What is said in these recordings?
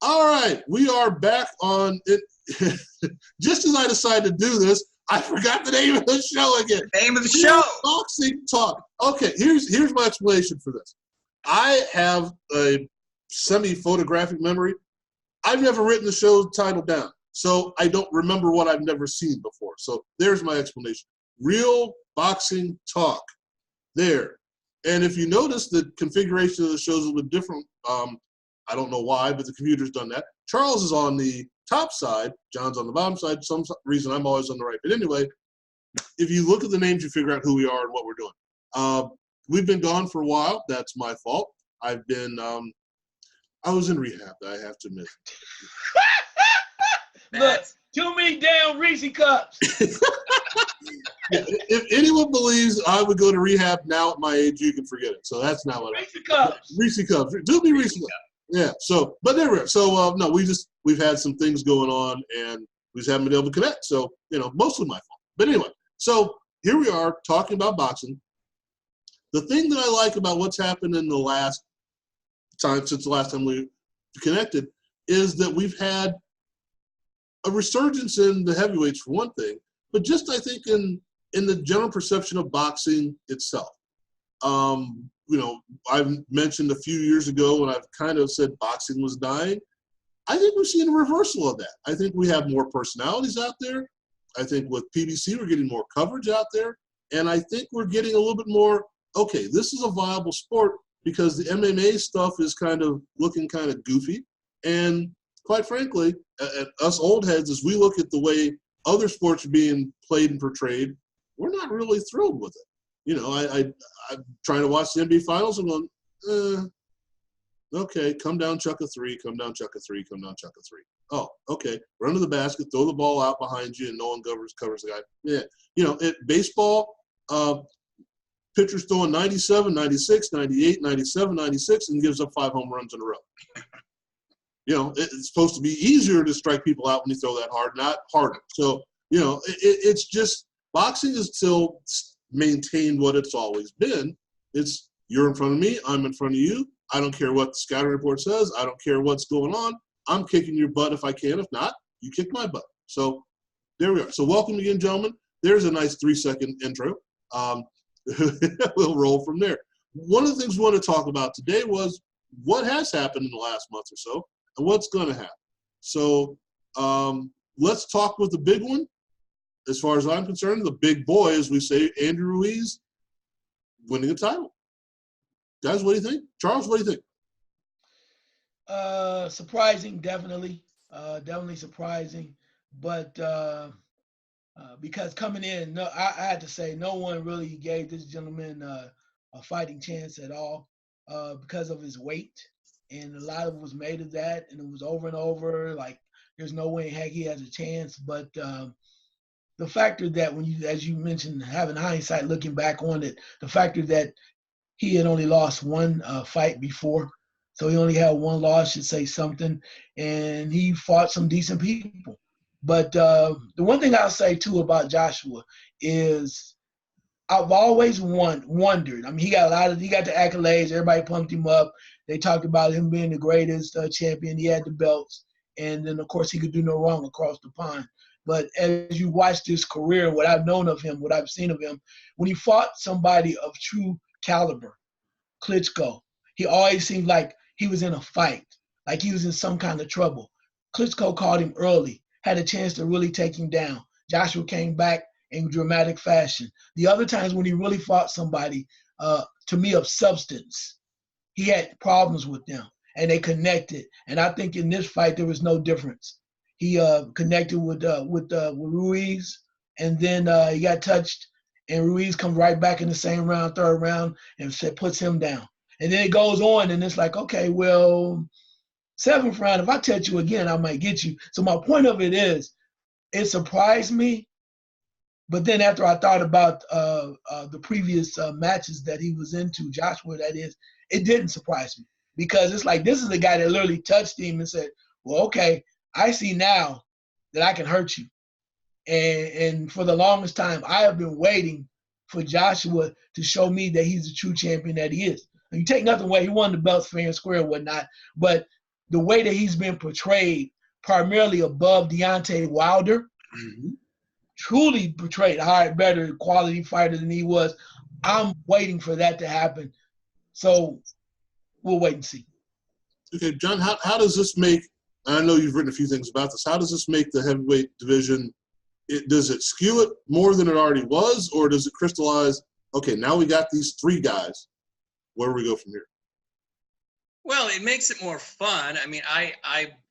All right, we are back on it. Just as I decided to do this, I forgot the name of the show again. Name of the show. Boxing Talk. Okay, here's my explanation for this. I have a semi-photographic memory. I've never written the show title down, so I don't remember what I've never seen before. So there's my explanation. Real Boxing Talk. There. And if you notice, the configuration of the show is a little bit different. I don't know why, but the computer's done that. Charles is on the top side. John's on the bottom side. For some reason, I'm always on the right. But anyway, if you look at the names, you figure out who we are and what we're doing. We've been gone for a while. That's my fault. I've been I was in rehab, I have to admit. Look, too many damn Reese cups. Yeah, if anyone believes I would go to rehab now at my age, you can forget it. So that's not what Reese cups. Reese cups. Do me Reese cups. Yeah. So, but there we are. So no, we've had some things going on, and we just haven't been able to connect. So mostly my fault. But anyway, so here we are talking about boxing. The thing that I like about what's happened in the last time, since the last time we connected, is that we've had a resurgence in the heavyweights for one thing, but just I think in the general perception of boxing itself. I've mentioned a few years ago when I've kind of said boxing was dying. I think we've seen a reversal of that. I think we have more personalities out there. I think with PBC we're getting more coverage out there. And I think we're getting a little bit more, okay, this is a viable sport because the MMA stuff is kind of looking kind of goofy. And quite frankly, us old heads, as we look at the way other sports are being played and portrayed, we're not really thrilled with it. I'm trying to watch the NBA Finals and going, okay, come down, chuck a three, come down, chuck a three, come down, chuck a three. Oh, okay, run to the basket, throw the ball out behind you, and no one covers the guy. Yeah, baseball, pitcher's throwing 97, 96, 98, 97, 96, and gives up 5 home runs in a row. It's supposed to be easier to strike people out when you throw that hard, not harder. So, it's just boxing is still maintained what it's always been. It's you're in front of me, I'm in front of you. I don't care what the scouting report says. I don't care what's going on. I'm kicking your butt if I can. If not, you kick my butt. So there we are. So welcome again, gentlemen. There's a nice 3-second intro. We'll roll from there. One of the things we want to talk about today was what has happened in the last month or so and what's going to happen. So let's talk with the big one. As far as I'm concerned, the big boy, as we say, Andy Ruiz, winning a title. Guys, what do you think? Charles, what do you think? Surprising, definitely. Definitely surprising. But because coming in, I had to say no one really gave this gentleman a fighting chance at all because of his weight. And a lot of it was made of that, and it was over and over, like there's no way, heck, he has a chance. But the factor that as you mentioned, having hindsight, looking back on it, the factor that he had only lost one fight before, so he only had one loss should say something, and he fought some decent people. But the one thing I'll say too about Joshua is I've always wondered. I mean, he got the accolades. Everybody pumped him up. They talked about him being the greatest champion. He had the belts, and then of course he could do no wrong across the pond. But as you watch this career, what I've known of him, what I've seen of him, when he fought somebody of true caliber, Klitschko, he always seemed like he was in a fight, like he was in some kind of trouble. Klitschko caught him early, had a chance to really take him down. Joshua came back in dramatic fashion. The other times when he really fought somebody, to me, of substance, he had problems with them, and they connected. And I think in this fight, there was no difference. He connected with Ruiz, and then he got touched, and Ruiz comes right back in the same round, third round, and puts him down. And then it goes on, and it's like, okay, well, 7th round, if I touch you again, I might get you. So my point of it is, it surprised me. But then after I thought about the previous matches that he was into, Joshua, that is, it didn't surprise me. Because it's like, this is the guy that literally touched him and said, well, okay, I see now that I can hurt you. And for the longest time, I have been waiting for Joshua to show me that he's the true champion that he is. And you take nothing away. He won the belts fair and square and whatnot. But the way that he's been portrayed, primarily above Deontay Wilder, truly portrayed higher, better quality fighter than he was. I'm waiting for that to happen. So we'll wait and see. Okay, John, how does this make, I know you've written a few things about this, how does this make the heavyweight division, does it skew it more than it already was, or does it crystallize, okay, now we got these three guys, where do we go from here? Well, it makes it more fun. I mean, I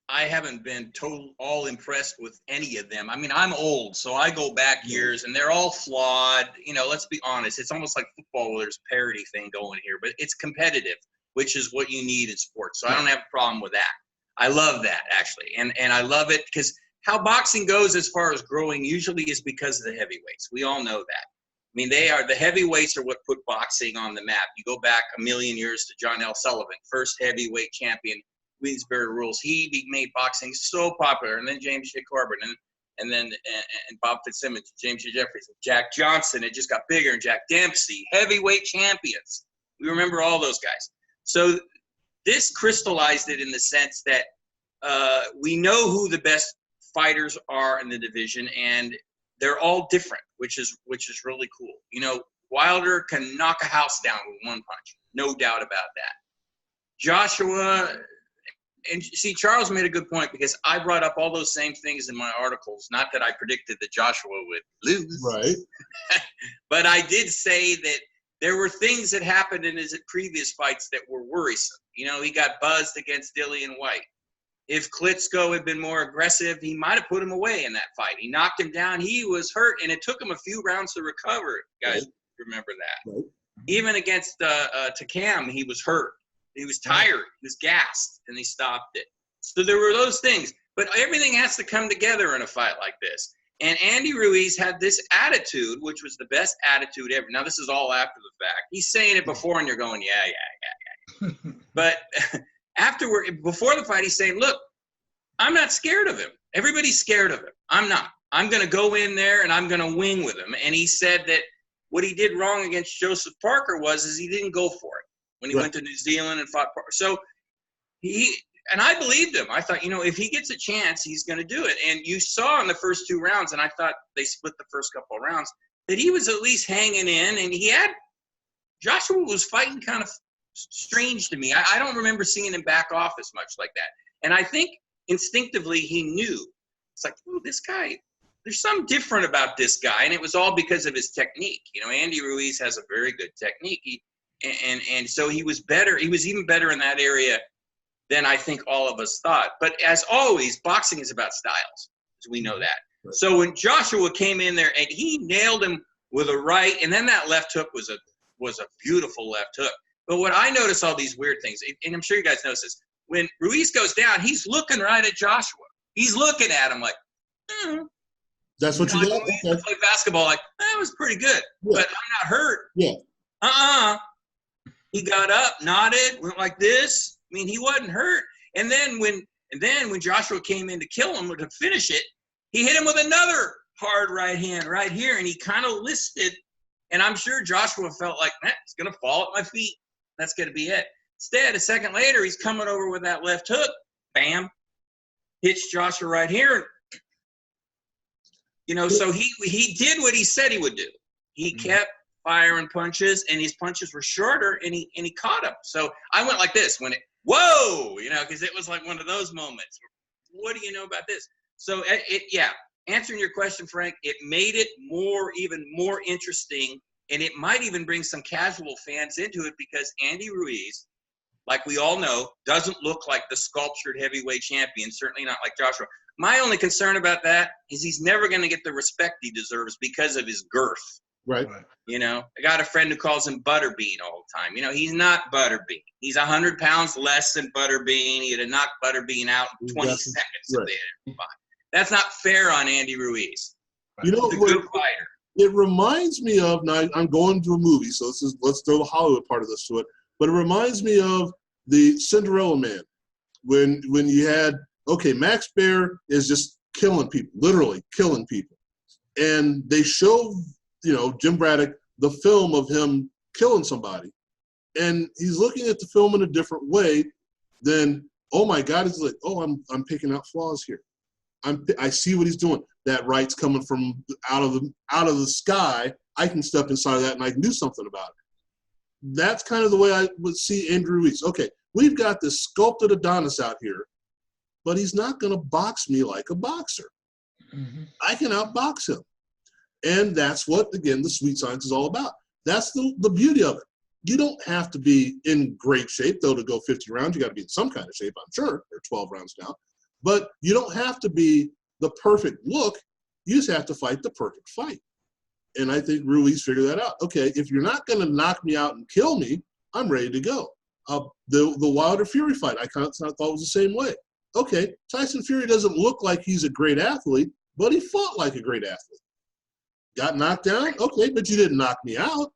haven't been all impressed with any of them. I mean, I'm old, so I go back years, and they're all flawed. You know, let's be honest. It's almost like football where there's a parity thing going here, but it's competitive, which is what you need in sports. So I don't have a problem with that. I love that, actually. And I love it because how boxing goes as far as growing usually is because of the heavyweights. We all know that. I mean, the heavyweights are what put boxing on the map. You go back a million years to John L. Sullivan, first heavyweight champion, Queensberry rules. He made boxing so popular. And then James J. Corbin, and then Bob Fitzsimmons, James J. Jeffries, Jack Johnson. It just got bigger. And Jack Dempsey, heavyweight champions. We remember all those guys. So this crystallized it in the sense that we know who the best fighters are in the division, and they're all different, which is really cool. You know, Wilder can knock a house down with one punch, no doubt about that. Joshua, and see, Charles made a good point because I brought up all those same things in my articles. Not that I predicted that Joshua would lose, right? But I did say that there were things that happened in his previous fights that were worrisome. You know, he got buzzed against Dillian White. If Klitschko had been more aggressive, he might have put him away in that fight. He knocked him down. He was hurt, and it took him a few rounds to recover. Guys, remember that. Right. Even against Takam, he was hurt. He was tired. He was gassed, and he stopped it. So there were those things. But everything has to come together in a fight like this. And Andy Ruiz had this attitude, which was the best attitude ever. Now, this is all after the fact. He's saying it before, and you're going, yeah. But before the fight, he's saying, look, I'm not scared of him. Everybody's scared of him. I'm not. I'm going to go in there, and I'm going to wing with him. And he said that what he did wrong against Joseph Parker was he didn't go for it when he went to New Zealand and fought Parker. So and I believed him. I thought, if he gets a chance, he's going to do it. And you saw in the first two rounds, and I thought they split the first couple of rounds, that he was at least hanging in. And Joshua was fighting kind of strange to me. I don't remember seeing him back off as much like that. And I think instinctively he knew. It's like, oh, this guy, there's something different about this guy. And it was all because of his technique. Andy Ruiz has a very good technique. And so he was better. He was even better in that area than I think all of us thought. But as always, boxing is about styles, as we know that. Right. So when Joshua came in there and he nailed him with a right, and then that left hook was a beautiful left hook. But what I notice all these weird things, and I'm sure you guys notice this, when Ruiz goes down, he's looking right at Joshua. He's looking at him like, That's what you got? Okay. Play basketball like, that was pretty good, but I'm not hurt. Yeah. He got up, nodded, went like this. I mean, he wasn't hurt. And then when Joshua came in to kill him or to finish it, he hit him with another hard right hand right here, and he kind of listed. And I'm sure Joshua felt like, it's going to fall at my feet. That's going to be it. Instead, a second later, he's coming over with that left hook. Bam. Hits Joshua right here. So he did what he said he would do. He kept firing punches, and his punches were shorter, and he caught him. So I went like this because it was like one of those moments. What do you know about this? So answering your question, Frank, it made it even more interesting, and it might even bring some casual fans into it because Andy Ruiz, like we all know, doesn't look like the sculptured heavyweight champion, certainly not like Joshua. My only concern about that is he's never going to get the respect he deserves because of his girth. Right. I got a friend who calls him Butterbean all the time. He's not Butterbean. He's 100 pounds less than Butterbean. He'd have knocked Butterbean out in 20 seconds if they had fought. That's not fair on Andy Ruiz. He's a good fighter. It reminds me of, now I'm going to a movie, so let's throw the Hollywood part of this to it, but it reminds me of the Cinderella Man when you had, Max Baer is just killing people, literally killing people. And they show, Jim Braddock, the film of him killing somebody. And he's looking at the film in a different way than oh my God, it's like, oh, I'm picking out flaws here. I see what he's doing. That right's coming from out of the sky. I can step inside of that and I can do something about it. That's kind of the way I would see Andy Ruiz. Okay, we've got this sculpted Adonis out here, but he's not going to box me like a boxer. Mm-hmm. I can outbox him. And that's what, again, the sweet science is all about. That's the beauty of it. You don't have to be in great shape, though, to go 50 rounds. You got to be in some kind of shape, I'm sure. They're 12 rounds now. But you don't have to be the perfect look. You just have to fight the perfect fight. And I think Ruiz figured that out. Okay, if you're not going to knock me out and kill me, I'm ready to go. The Wilder Fury fight, I kind of thought was the same way. Okay, Tyson Fury doesn't look like he's a great athlete, but he fought like a great athlete. Got knocked down? Okay, but you didn't knock me out.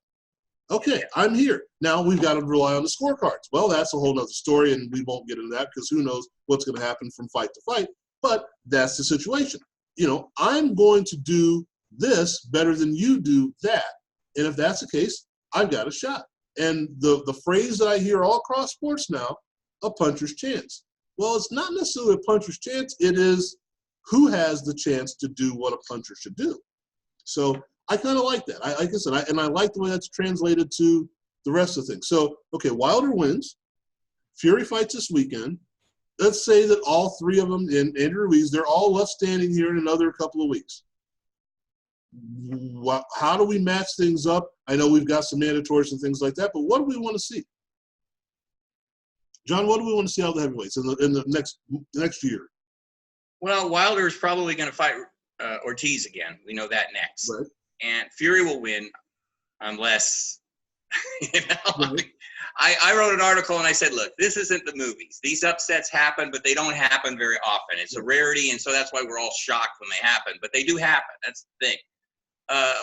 Okay, I'm here. Now we've got to rely on the scorecards. Well, that's a whole other story, and we won't get into that because who knows what's going to happen from fight to fight. But that's the situation. You know, I'm going to do this better than you do that. And if that's the case, I've got a shot. And the phrase that I hear all across sports now, a puncher's chance. Well, it's not necessarily a puncher's chance. It is who has the chance to do what a puncher should do. So I kind of like that. Like I said, I like the way that's translated to the rest of the things. So, okay, Wilder wins. Fury fights this weekend. Let's say that all three of them, and Andy Ruiz, they're all left standing here in another couple of weeks. How do we match things up? I know we've got some mandatories and things like that, but what do we want to see? John, what do we want to see out of the heavyweights in the next year? Well, Wilder is probably going to fight Ortiz again. We know that next. Right. And Fury will win unless, you know, right. I wrote an article and I said, look, this isn't the movies. These upsets happen, but they don't happen very often. It's a rarity, and so that's why we're all shocked when they happen. But they do happen. That's the thing.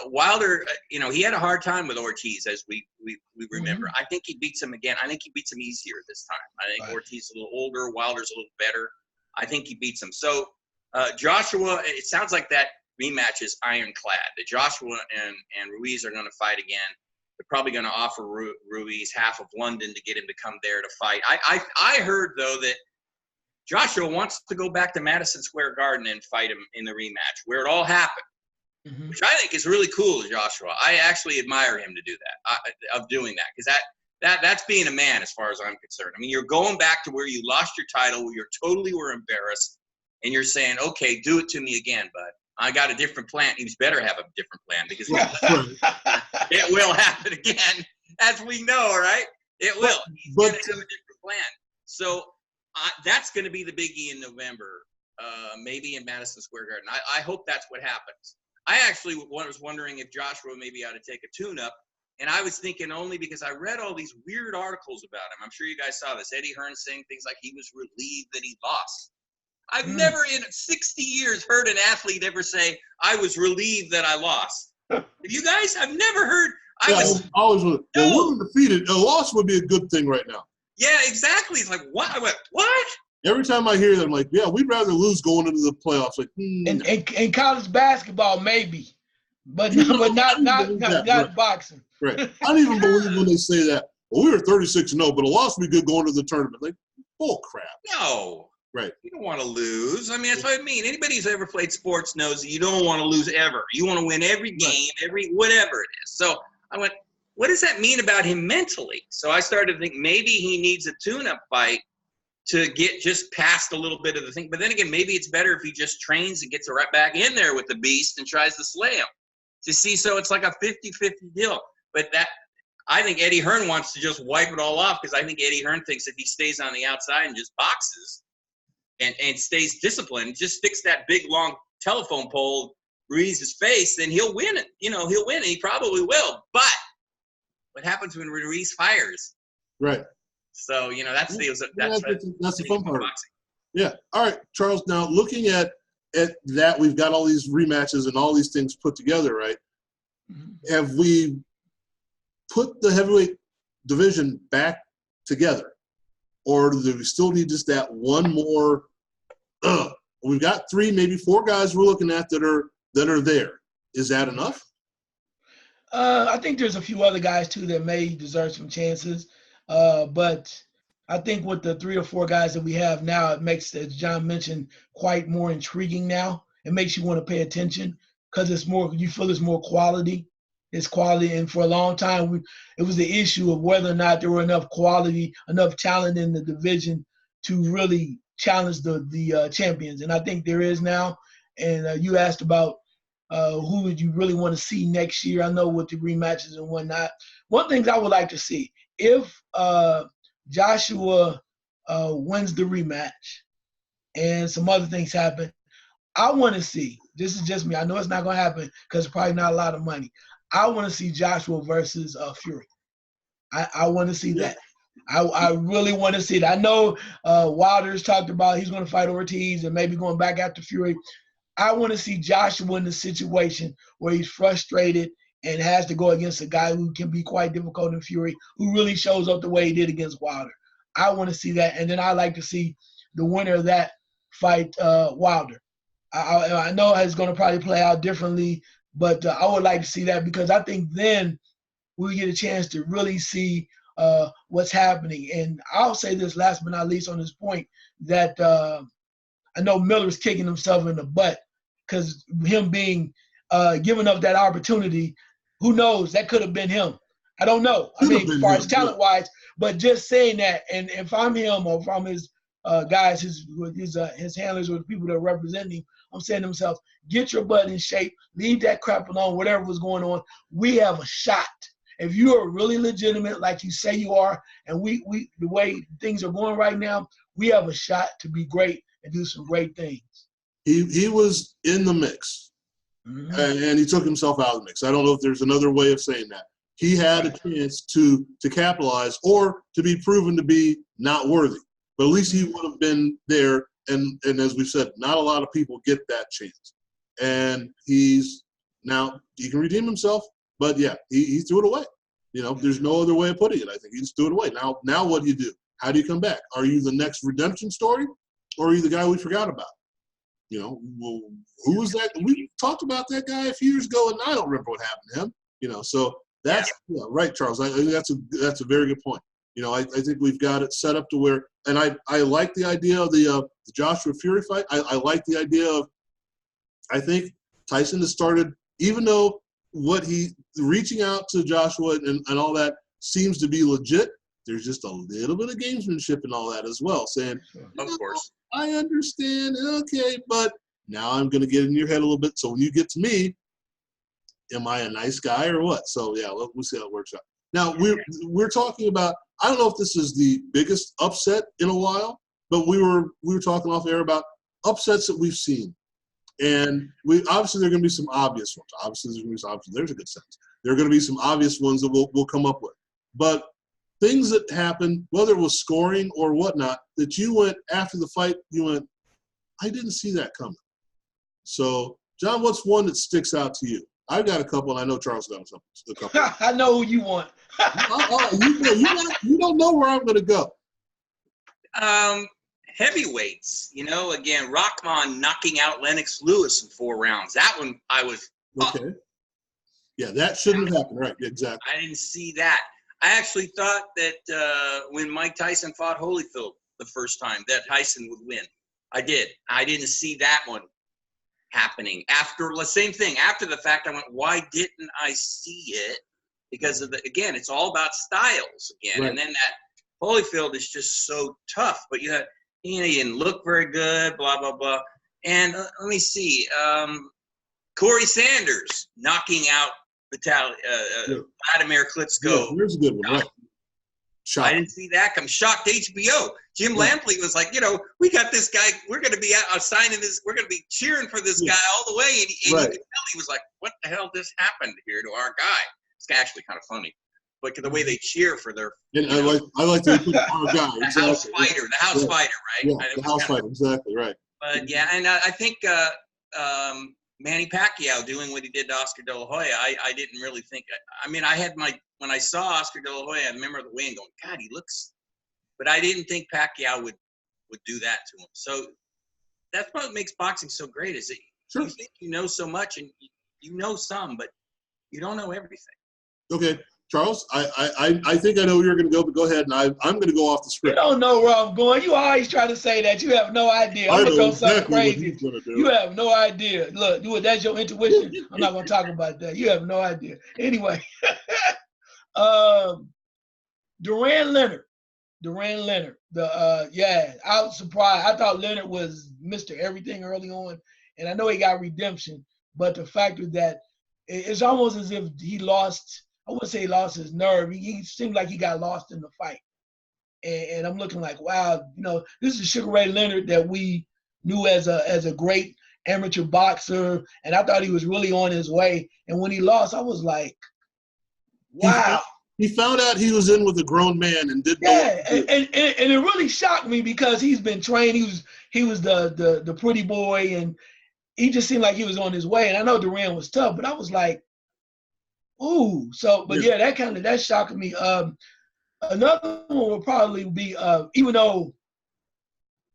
Wilder, you know, he had a hard time with Ortiz, as we remember. Mm-hmm. I think he beats him again. I think he beats him easier this time. I think Ortiz is a little older. Wilder's a little better. I think he beats him. So Joshua, it sounds like that rematch is ironclad. That Joshua and Ruiz are going to fight again. They're probably going to offer Ruiz half of London to get him to come there to fight. I heard, though, that Joshua wants to go back to Madison Square Garden and fight him in the rematch, where it all happened. Mm-hmm. Which I think is really cool, Joshua. I actually admire him to do that, of doing that, because that's being a man as far as I'm concerned. I mean, you're going back to where you lost your title, where you totally were embarrassed, and you're saying, okay, do it to me again, bud. I got a different plan. He better have a different plan, because it will happen again, as we know, right? It will. He's going to have a different plan. So that's going to be the biggie in November, maybe in Madison Square Garden. I hope that's what happens. I actually was wondering if Joshua maybe ought to take a tune-up, and I was thinking only because I read all these weird articles about him. I'm sure you guys saw this. Eddie Hearn saying things like he was relieved that he lost. I've never in 60 years heard an athlete ever say, I was relieved that I lost. You guys? I've never heard. Always well, we're undefeated. A loss would be a good thing right now. Yeah, exactly. It's like, what? I went, what? Every time I hear that, I'm like, yeah, we'd rather lose going into the playoffs. Like, in college basketball, maybe, but not boxing. Right. I don't even believe when they say that. Well, we were 36-0, but a loss would be good going to the tournament. Like, bull crap. No. Right. You don't want to lose. I mean, that's what I mean. Anybody who's ever played sports knows that you don't want to lose ever. You want to win every game, every whatever it is. So I went, what does that mean about him mentally? So I started to think maybe he needs a tune-up fight to get just past a little bit of the thing. But then again, maybe it's better if he just trains and gets right back in there with the beast and tries to slay him. To see, so it's like a 50-50 deal. But that, I think Eddie Hearn wants to just wipe it all off, because I think Eddie Hearn thinks if he stays on the outside and just boxes and stays disciplined, just sticks that big, long telephone pole Ruiz's face, then he'll win it. You know, he'll win, and he probably will. But what happens when Ruiz fires? Right. So, you know, that's the fun part. Yeah. All right, Charles, now looking at that, we've got all these rematches and all these things put together, right? Mm-hmm. Have we put the heavyweight division back together? Or do we still need just that one more? We've got 3, maybe 4 guys we're looking at that are there. Is that enough? I think there's a few other guys, too, that may deserve some chances. But I think with the 3 or 4 guys that we have now, it makes, as John mentioned, quite more intriguing now. It makes you want to pay attention because it's more, you feel it's more quality. It's quality. And for a long time, it was the issue of whether or not there were enough quality, enough talent in the division to really challenge the champions. And I think there is now. And you asked about who would you really want to see next year. I know with the rematches and whatnot. One thing I would like to see, if Joshua wins the rematch and some other things happen, I want to see, this is just me, I know it's not going to happen because it's probably not a lot of money. I want to see Joshua versus Fury. I want to see that. I really want to see that. I know Wilder's talked about he's going to fight Ortiz and maybe going back after Fury. I want to see Joshua in the situation where he's frustrated and has to go against a guy who can be quite difficult in Fury, who really shows up the way he did against Wilder. I want to see that. And then I like to see the winner of that fight Wilder. I know it's going to probably play out differently, but I would like to see that because I think then we get a chance to really see what's happening. And I'll say this last but not least on this point, that I know Miller's kicking himself in the butt because him being given up that opportunity, who knows, that could have been him. I don't know. I mean, as far as talent-wise, but just saying that, and if I'm him or if I'm his guys, his handlers or the people that are representing him, I'm saying to myself, get your butt in shape, leave that crap alone, whatever was going on. We have a shot. If you are really legitimate, like you say you are, and we the way things are going right now, we have a shot to be great and do some great things. He was in the mix, and he took himself out of the mix. I don't know if there's another way of saying that. He had a chance to capitalize or to be proven to be not worthy. But at least he would have been there. And as we've said, not a lot of people get that chance. And he can redeem himself. But, yeah, he threw it away. You know, there's no other way of putting it. I think he just threw it away. Now what do you do? How do you come back? Are you the next redemption story, or are you the guy we forgot about? You know, well, who was that? We talked about that guy a few years ago, and I don't remember what happened to him. You know, so that's right, Charles. I think that's a very good point. You know, I think we've got it set up to where, and I like the idea of the Joshua Fury fight. I like the idea of, I think Tyson has started, even though reaching out to Joshua and all that seems to be legit, there's just a little bit of gamesmanship and all that as well, saying, of course, I understand, okay, but now I'm going to get in your head a little bit. So when you get to me, am I a nice guy or what? So, yeah, we'll see how it works out. Now, we're talking about, I don't know if this is the biggest upset in a while, but we were talking off air about upsets that we've seen. And obviously there are going to be some obvious ones. Obviously there's going to be some obvious, there's a good sense. There are going to be some obvious ones that we'll come up with. But things that happen, whether it was scoring or whatnot, that you went after the fight, you went, I didn't see that coming. So, John, what's one that sticks out to you? I've got a couple, and I know Charles got a couple. I know who you want. You don't know where I'm going to go. Heavyweights, you know, again, Rahman knocking out Lennox Lewis in 4 rounds. That one I was okay. Yeah, that shouldn't have happened, right? Exactly. I didn't see that. I actually thought that when Mike Tyson fought Holyfield the first time, that Tyson would win. I did. I didn't see that one happening. After the same thing, after the fact, I went, why didn't I see it? Because of again, it's all about styles again. Right. And then that Holyfield is just so tough, but you didn't look very good, blah, blah, blah. And let me see, Corey Sanders knocking out Vladimir Klitschko. Yeah, here's a good one, right? I didn't see that come. Shocked HBO. Jim Lampley was like, you know, we got this guy. We're going to be signing this. We're going to be cheering for this guy all the way. And you could tell he was like, what the hell just happened here to our guy? It's actually kind of funny. Like the way they cheer for their. And I like to put our guy. The house fighter, right? Yeah, the house fighter, exactly, right. But yeah, and I think Manny Pacquiao doing what he did to Oscar De La Hoya, I didn't really think. I mean, when I saw Oscar De La Hoya, I remember the weigh-in going, God, he looks. But I didn't think Pacquiao would do that to him. So that's what makes boxing so great, is that you think you know so much, and you know some, but you don't know everything. Okay. Charles, I think I know where you're going to go, but go ahead, and I'm going to go off the You script. don't know where I'm going. You always try to say that. You have no idea. I'm I going to know throw something exactly what crazy. he's going to do. You have no idea. Look, that's your intuition. I'm not going to talk about that. You have no idea. Anyway, Duran Leonard. I was surprised. I thought Leonard was Mr. Everything early on, and I know he got redemption, but the fact is that it's almost as if he lost. I wouldn't say he lost his nerve. He seemed like he got lost in the fight, and I'm looking like, wow, this is Sugar Ray Leonard that we knew as a great amateur boxer, and I thought he was really on his way. And when he lost, I was like, wow. He found out he was in with a grown man and didn't know what to do. And it really shocked me because he's been trained. He was the pretty boy, and he just seemed like he was on his way. And I know Duran was tough, but I was like, ooh. So, but yeah, that shocked me. Another one would probably be even though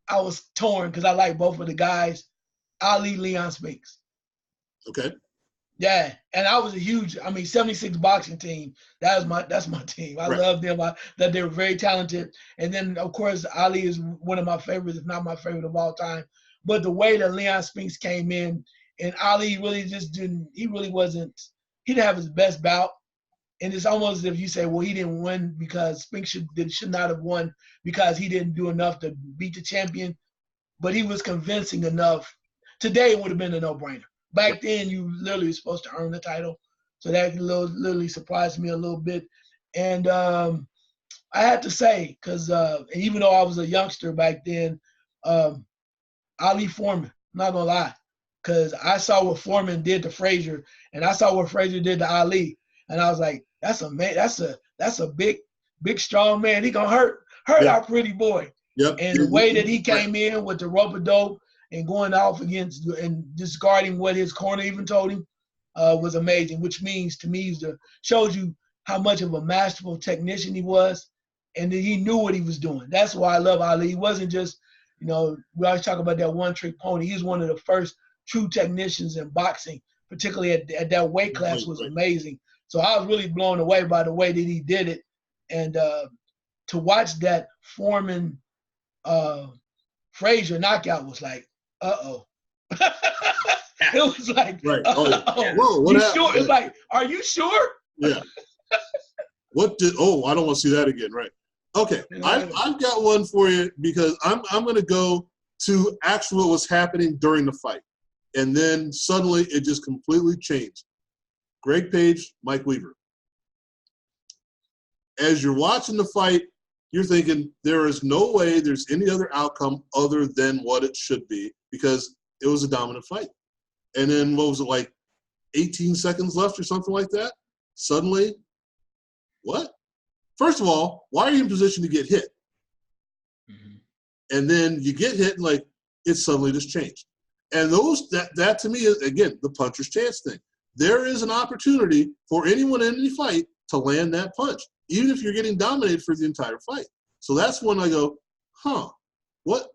I was torn because I like both of the guys, Ali Leon Spinks. Okay. Yeah, and I was a huge, 76 boxing team. That's my team. I love them. That they were very talented. And then, of course, Ali is one of my favorites, if not my favorite of all time. But the way that Leon Spinks came in, and Ali really just didn't, he didn't have his best bout. And it's almost as if you say, well, he didn't win because Spinks should not have won because he didn't do enough to beat the champion. But he was convincing enough. Today, it would have been a no-brainer. Back then, you literally were supposed to earn the title. So that literally surprised me a little bit. And I had to say, because even though I was a youngster back then, Ali Foreman, I'm not going to lie, because I saw what Foreman did to Frazier, and I saw what Frazier did to Ali. And I was like, that's a man, that's a big, strong man. He going to hurt our pretty boy. Yep. And the way that he came in with the rope-a-dope, and going off against and discarding what his corner even told him was amazing, which means to me shows you how much of a masterful technician he was, and that he knew what he was doing. That's why I love Ali. He wasn't just, we always talk about that one-trick pony. He's one of the first true technicians in boxing, particularly at that weight class, was amazing. So I was really blown away by the way that he did it, and to watch that Foreman Frazier knockout was like, uh-oh. It was like, right. Uh-oh. Whoa, what you happened? sure? It's like, are you sure? Yeah. I don't want to see that again, right? Okay, I've got one for you because I'm going to go to actually what was happening during the fight. And then suddenly it just completely changed. Greg Page, Mike Weaver. As you're watching the fight, you're thinking there is no way there's any other outcome other than what it should be because it was a dominant fight. And then what was it, like 18 seconds left or something like that? Suddenly, what? First of all, why are you in position to get hit? Mm-hmm. And then you get hit and like it suddenly just changed. And that to me is, again, the puncher's chance thing. There is an opportunity for anyone in any fight to land that punch, even if you're getting dominated for the entire fight. So that's when I go, what?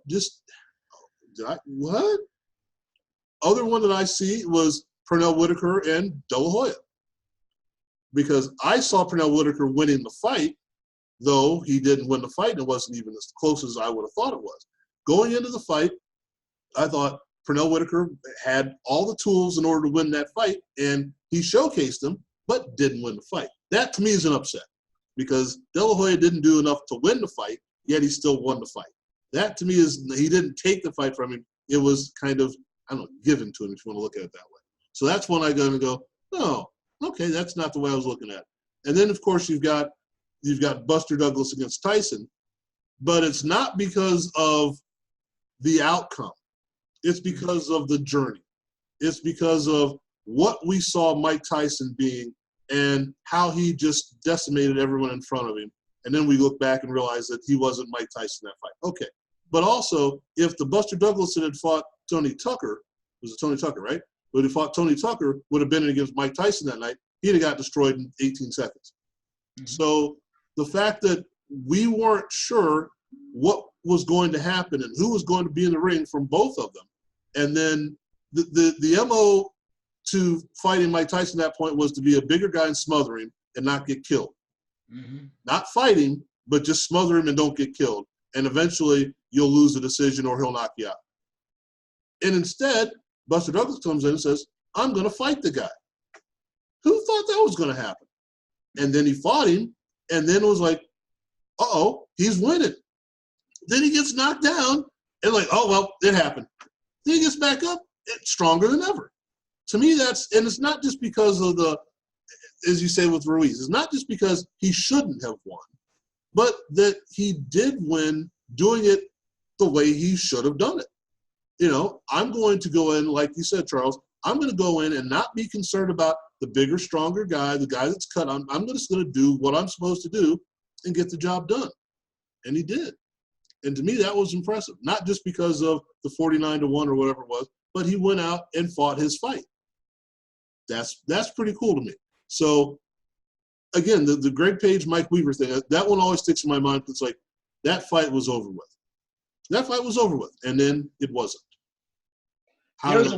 What? Other one that I see was Pernell Whitaker and De La Hoya. Because I saw Pernell Whitaker winning the fight, though he didn't win the fight, and it wasn't even as close as I would have thought it was. Going into the fight, I thought Pernell Whitaker had all the tools in order to win that fight, and he showcased them, but didn't win the fight. That, to me, is an upset. Because De La Hoya didn't do enough to win the fight, yet he still won the fight. That, to me, is he didn't take the fight from him. It was kind of, given to him, if you want to look at it that way. So that's when I'm going to go, oh, okay, that's not the way I was looking at it. And then, of course, you've got Buster Douglas against Tyson, but it's not because of the outcome. It's because of the journey. It's because of what we saw Mike Tyson being and how he just decimated everyone in front of him. And then we look back and realize that he wasn't Mike Tyson in that fight. Okay. But also, if the Buster Douglas that had fought Tony Tucker, was it Tony Tucker, right? But if he fought Tony Tucker, would have been against Mike Tyson that night, he'd have got destroyed in 18 seconds. Mm-hmm. So the fact that we weren't sure what was going to happen and who was going to be in the ring from both of them. And then the MO to fighting Mike Tyson at that point was to be a bigger guy and smother him, and not get killed. Mm-hmm. Not fighting, but just smother him and don't get killed. And eventually you'll lose the decision or he'll knock you out. And instead, Buster Douglas comes in and says, I'm going to fight the guy. Who thought that was going to happen? And then he fought him, and then it was like, uh-oh, he's winning. Then he gets knocked down, and like, oh, well, it happened. Then he gets back up, stronger than ever. To me, and it's not just because of as you say with Ruiz, it's not just because he shouldn't have won, but that he did win doing it the way he should have done it. I'm going to go in, like you said, Charles, I'm going to go in and not be concerned about the bigger, stronger guy, the guy that's cut on. I'm just going to do what I'm supposed to do and get the job done. And he did. And to me, that was impressive. Not just because of the 49-1 or whatever it was, but he went out and fought his fight. That's pretty cool to me. So, again, the Greg Page, Mike Weaver thing, that one always sticks in my mind. It's like, that fight was over with. That fight was over with. And then it wasn't. There's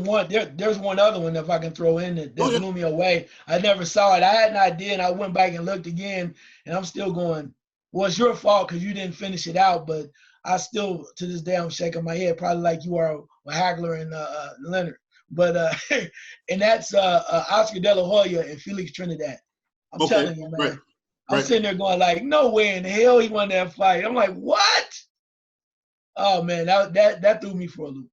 one other one, if I can throw in, that blew me away. I never saw it. I had an idea, and I went back and looked again, and I'm still going, well, it's your fault because you didn't finish it out, but I still, to this day, I'm shaking my head, probably like you are with Hagler and Leonard. But and that's Oscar De La Hoya and Felix Trinidad. I'm telling you, man. Right. I'm sitting there going like, no way in hell he won that fight. I'm like, what? Oh, man, that threw me for a loop.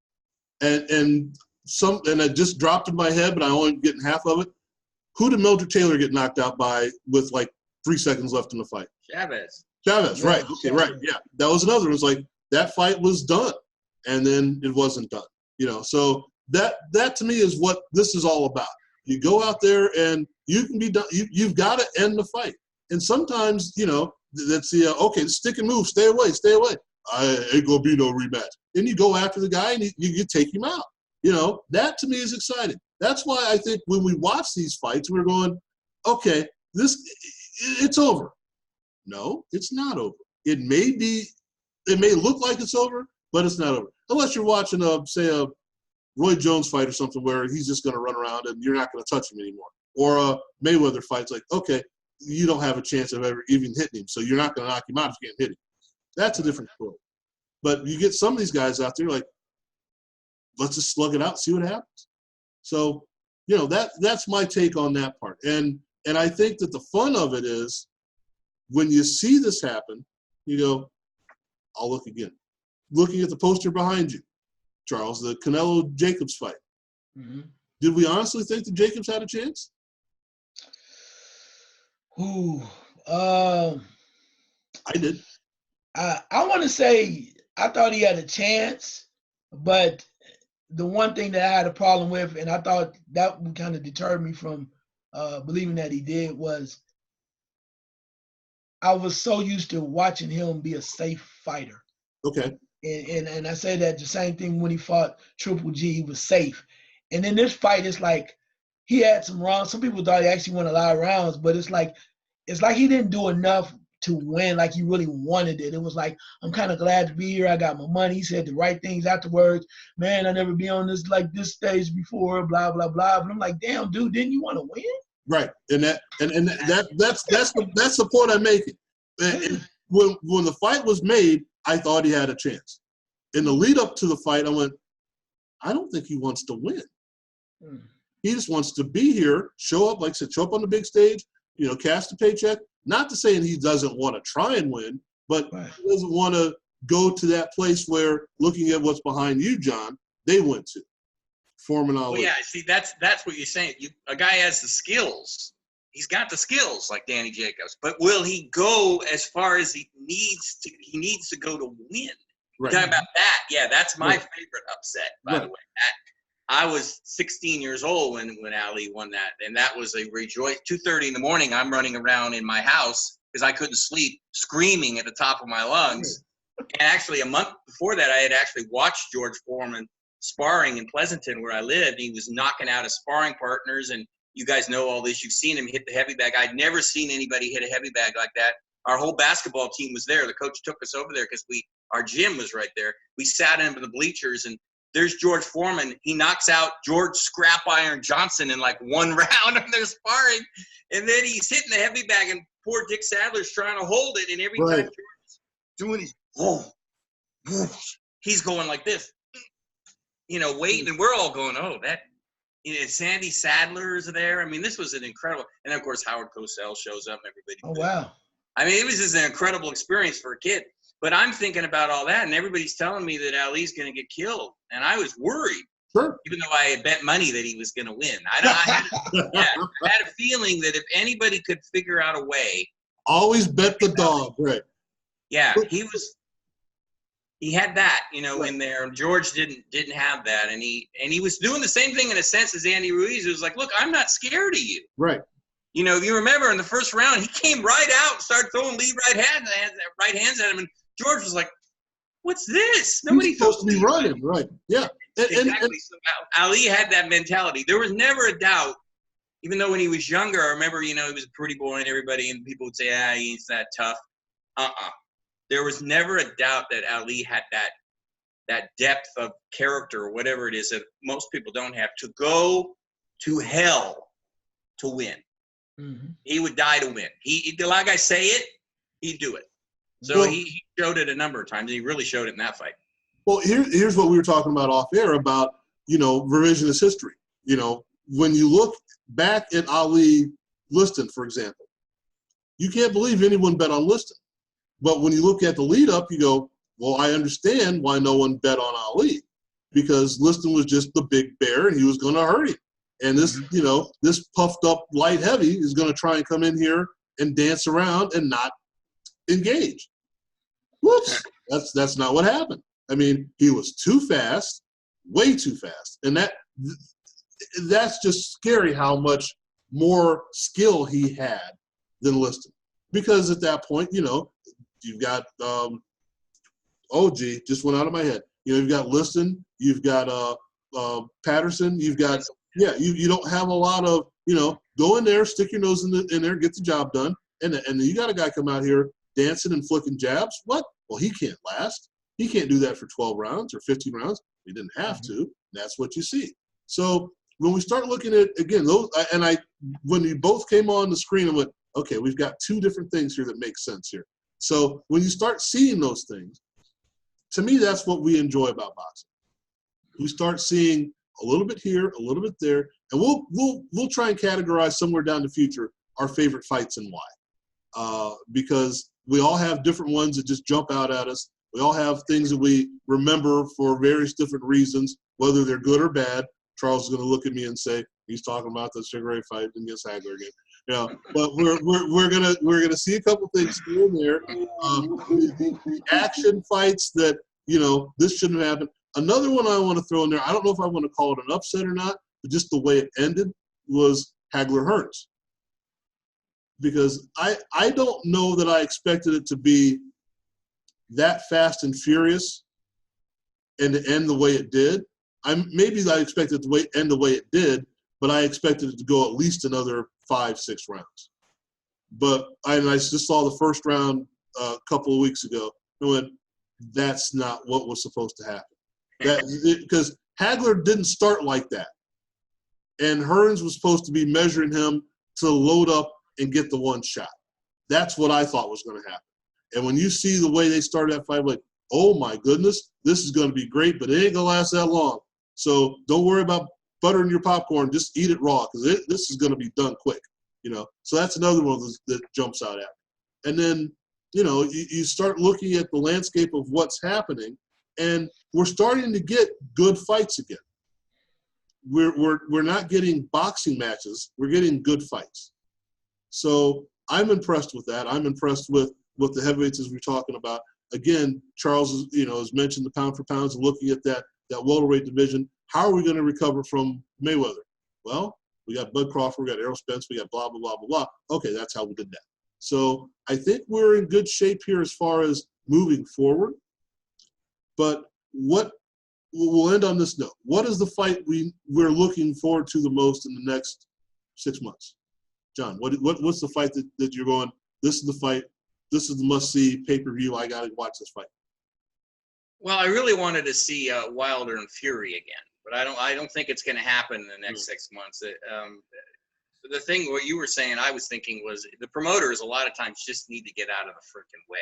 And it just dropped in my head, but I only getting half of it. Who did Mildred Taylor get knocked out by with like 3 seconds left in the fight? Chavez, right. Okay, right. Yeah. That was another one. It was like that fight was done, and then it wasn't done. So that to me is what this is all about. You go out there and you can be done. You've got to end the fight. And sometimes, that's the stick and move, stay away. I ain't gonna be no rematch. Then you go after the guy and you take him out. That to me is exciting. That's why I think when we watch these fights, we're going, okay, it's over. No, it's not over. It may look like it's over, but it's not over. Unless you're watching a Roy Jones fight or something where he's just going to run around and you're not going to touch him anymore. Or a Mayweather fight's like, okay, you don't have a chance of ever even hitting him, so you're not going to knock him out if you can't hit him. That's a different story. But you get some of these guys out there like, let's just slug it out, see what happens. So, that's my take on that part. And I think that the fun of it is when you see this happen, you go, I'll look again. Looking at the poster behind you, Charles, the Canelo-Jacobs fight. Mm-hmm. Did we honestly think that Jacobs had a chance? I did. I want to say I thought he had a chance, but the one thing that I had a problem with, and I thought that would kind of deter me from believing that he did, was I was so used to watching him be a safe fighter. Okay. And I say that the same thing when he fought Triple G, he was safe. And in this fight, it's like he had some rounds. Some people thought he actually won a lot of rounds, but it's like he didn't do enough to win like he really wanted it. It was like, I'm kind of glad to be here. I got my money. He said the right things afterwards. Man, I never been on this stage before, blah, blah, blah. But I'm like, damn, dude, didn't you want to win? Right. And that's the point I'm making. And when the fight was made, I thought he had a chance. In the lead up to the fight, I went, I don't think he wants to win. He just wants to be here, show up, like I said, show up on the big stage, cash the paycheck. Not to say he doesn't want to try and win, but right. He doesn't want to go to that place where, looking at what's behind you, John, they went to. Foreman Ali. Well, yeah, see, that's what you're saying. A guy has the skills. He's got the skills like Danny Jacobs, but will he go as far as he needs to? He needs to go to win. Right. Talking about that, yeah, that's my right. favorite upset. By the way, I was 16 years old when Ali won that, and that was a rejoice. 2:30 in the morning, I'm running around in my house because I couldn't sleep, screaming at the top of my lungs. And actually, a month before that, I had actually watched George Foreman sparring in Pleasanton, where I lived. He was knocking out his sparring partners, and you guys know all this. You've seen him hit the heavy bag. I'd never seen anybody hit a heavy bag like that. Our whole basketball team was there. The coach took us over there because our gym was right there. We sat in the bleachers, and there's George Foreman. He knocks out George Scrap Iron Johnson in like one round and they're sparring. And then he's hitting the heavy bag and poor Dick Sadler's trying to hold it. And every time George is doing his, he's going like this, waiting. And we're all going, oh, that, Sandy Sadler's there. I mean, this was an incredible, and of course, Howard Cosell shows up and everybody. Oh, wow. I mean, it was just an incredible experience for a kid. But I'm thinking about all that, and everybody's telling me that Ali's going to get killed. And I was worried, even though I had bet money that he was going to win. I had a feeling that if anybody could figure out a way. Always bet the dog, right. Yeah, he had that, in there. And George didn't have that. And he was doing the same thing in a sense as Andy Ruiz. It was like, look, I'm not scared of you. Right. If you remember in the first round, he came right out and started throwing lead right hands at him. And George was like, what's this? Nobody's supposed to be running, right? Yeah. Exactly. So Ali had that mentality. There was never a doubt, even though when he was younger, I remember, he was a pretty boy and everybody, and people would say, he's that tough. There was never a doubt that Ali had that depth of character or whatever it is that most people don't have, to go to hell to win. Mm-hmm. He would die to win. Like I say it, he'd do it. So he showed it a number of times, and he really showed it in that fight. Well, here's what we were talking about off air about, revisionist history. When you look back at Ali Liston, for example, you can't believe anyone bet on Liston. But when you look at the lead up, you go, well, I understand why no one bet on Ali, because Liston was just the big bear and he was going to hurt him. And this, this puffed up light heavy is going to try and come in here and dance around and not engage. Whoops, that's not what happened. I mean, he was too fast, way too fast. And that's just scary how much more skill he had than Liston. Because at that point, you've got just went out of my head. You've got Liston, you've got Patterson, you've got you don't have a lot of go in there, stick your nose in there, get the job done, and you got a guy come out here dancing and flicking jabs. What? Well, he can't last. He can't do that for 12 rounds or 15 rounds. He didn't have to. That's what you see. So when we start looking at again those, when you both came on the screen, I went, okay, we've got two different things here that make sense here. So when you start seeing those things, to me, that's what we enjoy about boxing. We start seeing a little bit here, a little bit there, and we'll try and categorize somewhere down the future our favorite fights and why, because we all have different ones that just jump out at us. We all have things that we remember for various different reasons, whether they're good or bad. Charles is going to look at me and say he's talking about the Sugar Ray fight against Hagler again. But we're gonna see a couple things here and there. The action fights that this shouldn't happen. Another one I want to throw in there. I don't know if I want to call it an upset or not, but just the way it ended was Hagler Hearns. Because I don't know that I expected it to be that fast and furious and to end the way it did. Maybe I expected it to end the way it did, but I expected it to go at least another 5-6 rounds. But I just saw the first round a couple of weeks ago and went, that's not what was supposed to happen. Because Hagler didn't start like that. And Hearns was supposed to be measuring him to load up and get the one shot. That's what I thought was going to happen. And when you see the way they started that fight, like, oh my goodness, this is going to be great, but it ain't going to last that long. So don't worry about buttering your popcorn. Just eat it raw because this is going to be done quick. So that's another one that jumps out at me. And then, you start looking at the landscape of what's happening, and we're starting to get good fights again. We're not getting boxing matches. We're getting good fights. So I'm impressed with that. I'm impressed with the heavyweights as we're talking about. Again, Charles, has mentioned the pound for pounds and looking at that welterweight division. How are we going to recover from Mayweather? Well, we got Bud Crawford, we got Errol Spence, we got blah, blah, blah, blah, blah. Okay, that's how we did that. So I think we're in good shape here as far as moving forward. But we'll end on this note. What is the fight we're looking forward to the most in the next 6 months? John, what's the fight that you're going, this is the fight, this is the must-see pay-per-view, I got to watch this fight? Well, I really wanted to see Wilder and Fury again, but I don't think it's going to happen in the next 6 months. The thing what you were saying, I was thinking was the promoters a lot of times just need to get out of the freaking way.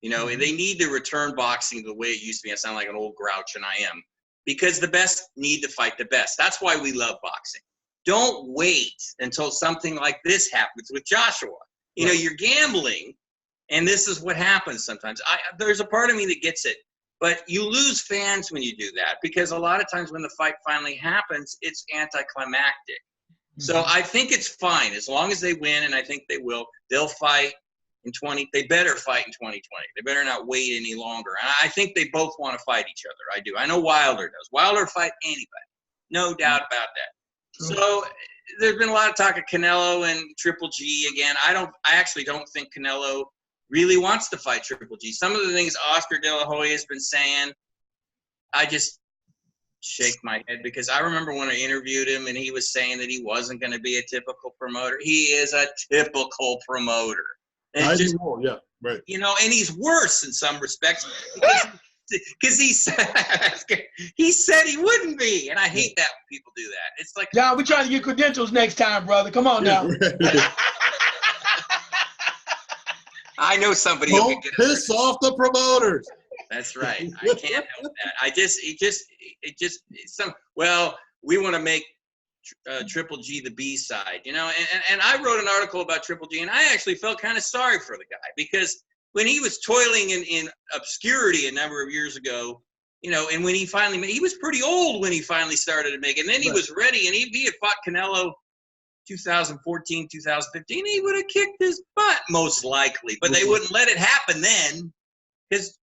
You know, they need to return boxing to the way it used to be. I sound like an old grouch, and I am, because the best need to fight the best. That's why we love boxing. Don't wait until something like this happens with Joshua. You know, you're gambling, and this is what happens sometimes. There's a part of me that gets it. But you lose fans when you do that, because a lot of times when the fight finally happens, it's anticlimactic. So I think it's fine as long as they win, and I think they will. They'll fight in they better fight in 2020. They better not wait any longer. And I think they both want to fight each other. I do. I know Wilder does. Wilder fight anybody. No doubt about that. So there's been a lot of talk of Canelo and Triple G again. I actually don't think Canelo really wants to fight Triple G. Some of the things Oscar De La Hoya has been saying, I just shake my head, because I remember when I interviewed him and he was saying that he wasn't going to be a typical promoter. He is a typical promoter. Just, yeah, right. You know, and he's worse in some respects because he said he wouldn't be, and I hate that when people do that. It's like, John, we're trying to get credentials next time, brother. Come on now. I know somebody who can get piss off the promoters. That's right. I can't help that. Well, we want to make Triple G the B-side, you know, and I wrote an article about Triple G, and I actually felt kind of sorry for the guy, because when he was toiling in obscurity a number of years ago, you know, and when he finally he was pretty old when he finally started to make it, and then he was ready, and he had fought Canelo 2014, 2015, he would have kicked his butt most likely, but they wouldn't let it happen then, because